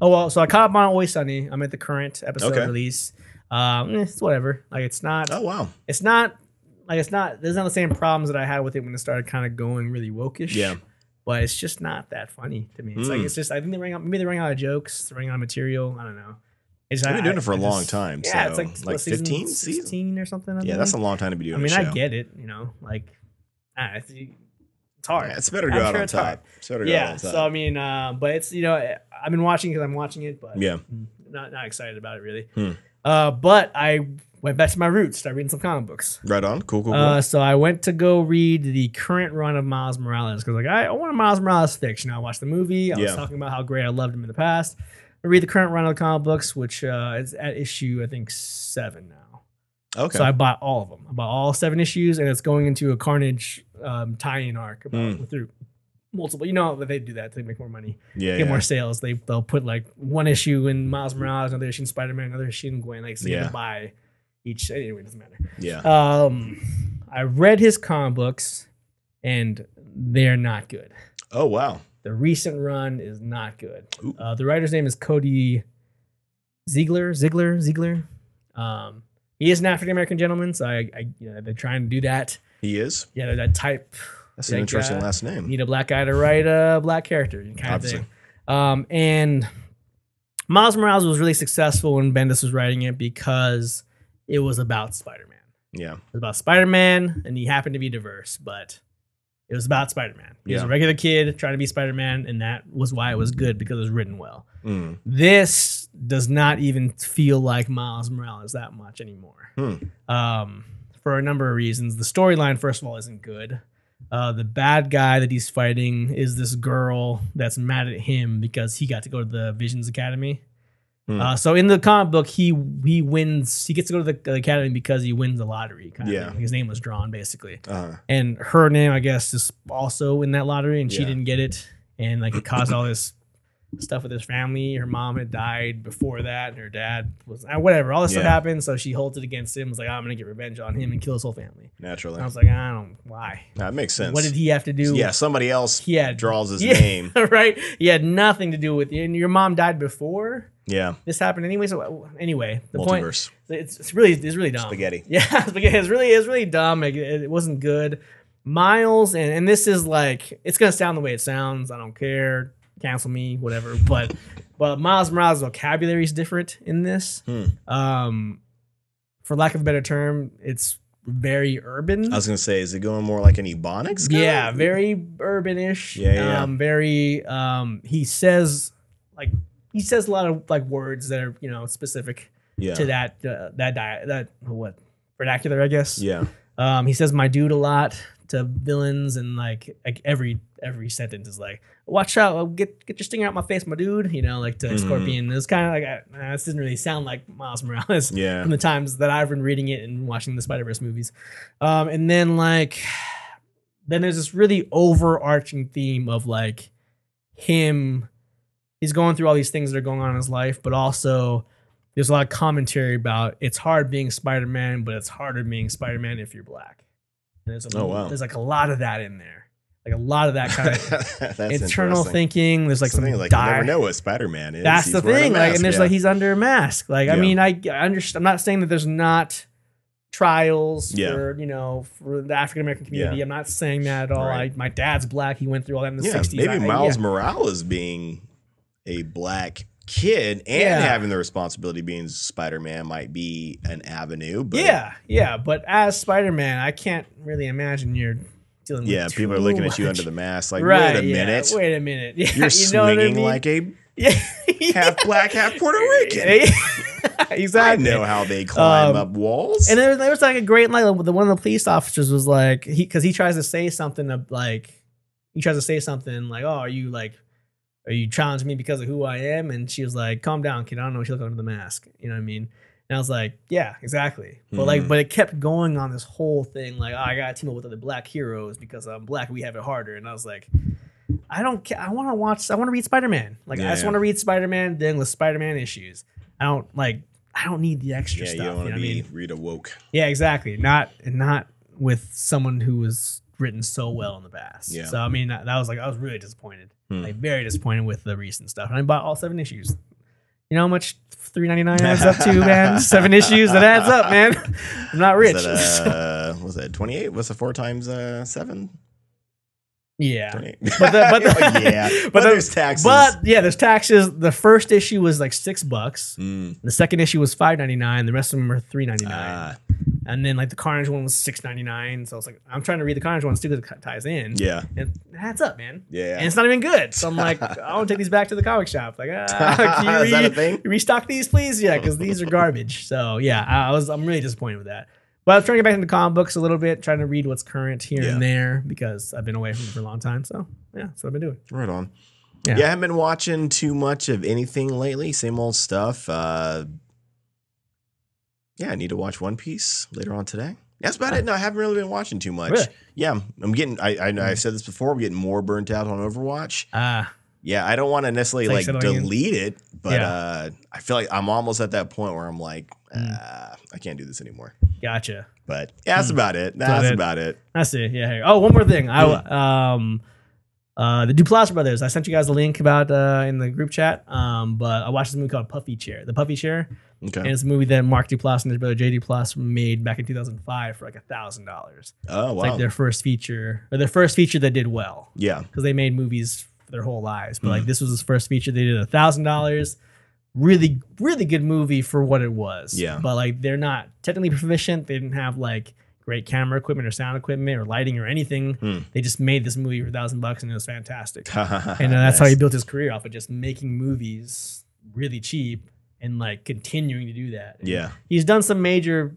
So I caught up on Always Sunny. I'm at the current episode release. It's whatever. Like it's not. Oh wow. It's not. There's not the same problems that I had with it when it started kind of going really wokish. Yeah. But it's just not that funny to me. It's like it's just I think they're running out of jokes, they're running out of material. I don't know. They've been doing it for a long time. Yeah, so, it's like 15 16 or something. Yeah, that's a long time to be doing. I mean, a show. I get it. Like, it's hard. Yeah, it's better to go out on top. Yeah. So I mean, but it's I've been watching because I'm watching it, but yeah, not excited about it really. But I went back to my roots, started reading some comic books. Right on. Cool. So I went to go read the current run of Miles Morales because I want a Miles Morales fix. I watched the movie. I was talking about how great I loved him in the past. I read the current run of the comic books, which is at issue, I think, 7 now. Okay. So I bought all of them. I bought all 7 issues, and it's going into a Carnage tie-in arc through multiple. That they do that to make more money, get more sales. They'll put like one issue in Miles Morales, another issue in Spider-Man, another issue in Gwen. Like, so you can buy each. Anyway, it doesn't matter. Yeah. I read his comic books, and they're not good. Oh wow. The recent run is not good. The writer's name is Cody Ziegler. He is an African American gentleman, so they're trying to do that. He is. Yeah, that type. That's an interesting last name. Need a black guy to write a black character, kind of thing. And Miles Morales was really successful when Bendis was writing it because it was about Spider-Man. Yeah, it was about Spider-Man, and he happened to be diverse, but it was about Spider-Man. He was a regular kid trying to be Spider-Man, and that was why it was good, because it was written well. This does not even feel like Miles Morales that much anymore. For a number of reasons. The storyline, first of all, isn't good. The bad guy that he's fighting is this girl that's mad at him because he got to go to the Visions Academy. So in the comic book, he wins. He gets to go to the academy because he wins the lottery. Kind of thing. His name was drawn, basically. And her name, I guess, is also in that lottery, and she didn't get it. And like, it caused all this stuff with his family. Her mom had died before that, and her dad was whatever. All this stuff happened, so she holds it against him. Was like, I'm gonna get revenge on him and kill his whole family. Naturally, and I was like, I don't why. That makes sense. What did he have to do? Yeah, somebody else draws his name. Right? He had nothing to do with you. And your mom died before. Yeah, this happened anyway. So anyway, the multiverse. Point it's really dumb. Spaghetti. Yeah, spaghetti. It's really dumb. It wasn't good. Miles and this is like, it's gonna sound the way it sounds. I don't care. Cancel me, whatever. But Miles Morales' vocabulary is different in this. For lack of a better term, it's very urban. I was gonna say, is it going more like an Ebonics guy? Yeah, very urbanish. Yeah. Very. He says a lot of like words that are specific to that vernacular, I guess. Yeah. He says "my dude" a lot to villains, and like every sentence is like, "Watch out! Get your stinger out my face, my dude." Like to Scorpion. It's kind of like this doesn't really sound like Miles Morales. Yeah. From the times that I've been reading it and watching the Spider-Verse movies, and then there's this really overarching theme of like him. He's going through all these things that are going on in his life, but also there's a lot of commentary about it's hard being Spider-Man, but it's harder being Spider-Man if you're black. And there's like a lot of that in there. Like a lot of that kind of internal thinking. There's like something like, you never know what Spider-Man is. That's the thing. Like, and there's like, he's under a mask. Like, I mean, I understand. I'm not saying that there's not trials for the African American community. I'm not saying that at all. Right. My dad's black. He went through all that in the 60s. Maybe Miles Morales being a black kid and having the responsibility of being Spider-Man might be an avenue. But but as Spider-Man, I can't really imagine you're dealing with people are looking at you under the mask like, right, wait a minute. Yeah, you're swinging like a half black, half Puerto Rican. Exactly. I know how they climb up walls. And there was like a great line. One of the police officers was like, because he tries to say something like, oh, are you challenging me because of who I am? And she was like, calm down, kid. I don't know what you look under the mask. You know what I mean? And I was like, yeah, exactly. But but it kept going on this whole thing. Like, I got to team up with other black heroes because I'm black. We have it harder. And I was like, I don't care. I want to read Spider-Man. Like, I just want to read Spider-Man dealing with Spider-Man issues. I don't need the extra stuff. You don't want to be Rita woke. Yeah, exactly. Not with someone who was written so well in the past. Yeah. So I mean, I was really disappointed. Like very disappointed with the recent stuff. And I bought all 7 issues. You know how much $3.99 adds up to, man? 7 issues, that adds up, man. I'm not rich. Was that 28? What's the 4 times 7? Yeah, but there's taxes. But yeah, there's taxes. The first issue was like $6. The second issue was $5.99. The rest of them were $3.99. And then like the Carnage one was $6.99. So I was like, I'm trying to read the Carnage one too because it ties in. Yeah, and it adds up, man. Yeah, and it's not even good. So I'm like, I want to take these back to the comic shop. Like, can you is that a thing? Restock these, please? Yeah, because these are garbage. So yeah, I'm really disappointed with that. But I'm trying to get back into comic books a little bit, trying to read what's current here and there because I've been away from it for a long time. So yeah, that's what I've been doing. Right on. Yeah, I haven't been watching too much of anything lately. Same old stuff. Yeah, I need to watch One Piece later on today. That's about it. No, I haven't really been watching too much. Really? Yeah, I'm getting. I said this before. I'm getting more burnt out on Overwatch. Yeah, I don't want to necessarily like delete it, but I feel like I'm almost at that point where I'm like, I can't do this anymore. Gotcha. But yeah, that's about it. That's about it. That's it. Yeah. Oh, one more thing. The Duplass brothers. I sent you guys a link about in the group chat. But I watched this movie called Puffy Chair. The Puffy Chair. Okay. And it's a movie that Mark Duplass and his brother J. Duplass made back in 2005 for like $1,000. Oh, wow. It's like their first feature, or their first feature that did well. Yeah. Because they made movies for their whole lives. But like this was his first feature. They did $1,000. Really, really good movie for what it was. Yeah. But like they're not technically proficient. They didn't have like great camera equipment or sound equipment or lighting or anything. They just made this movie for $1,000 and it was fantastic. And that's how he built his career off of just making movies really cheap and like continuing to do that. And he's done some major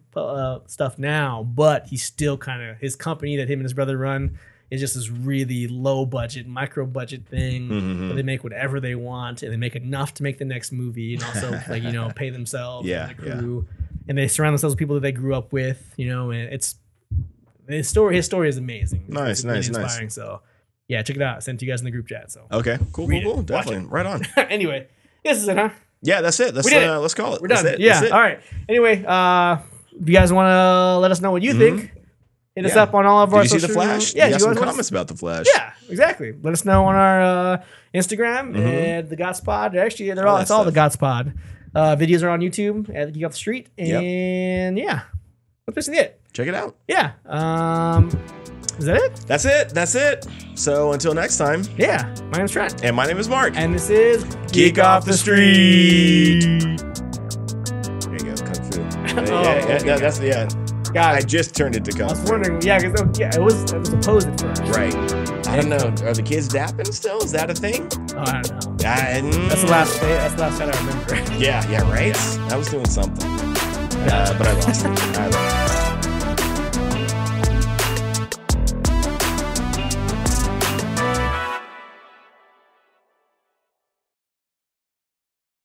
stuff now, but he's still kind of, his company that him and his brother run is just this really low budget, micro budget thing where they make whatever they want and they make enough to make the next movie and also like, you know, pay themselves and the crew. And they surround themselves with people that they grew up with, you know, and it's his story is amazing. Nice, really nice. inspiring. So yeah, check it out. I sent it to you guys in the group chat. So okay, cool. Definitely. Right on. Anyway, this is it, huh? Yeah, that's it. Let's call it. We're done. That's it. Yeah. That's it. All right. Anyway, if you guys want to let us know what you think, hit us up on all of our social. Did you see the Flash? Yeah, you got some comments about the Flash. Yeah, exactly. Let us know on our Instagram and the Gotspod. Actually, it's all the Gotspod. Videos are on YouTube at Geek Off The Street. And yeah, that's basically it. Check it out. Yeah. Is that it? That's it. So until next time. Yeah. My name's Trent. And my name is Mark. And this is Geek Off The Street. There you go, Kung Fu. That's the end. I just turned it to Kung Fu. I was wondering, because it was opposed at first. Right. I don't know. Are the kids dapping still? Is that a thing? Oh, I don't know. That's the last fight I remember. Yeah, right? Yeah. I was doing something. But I lost it.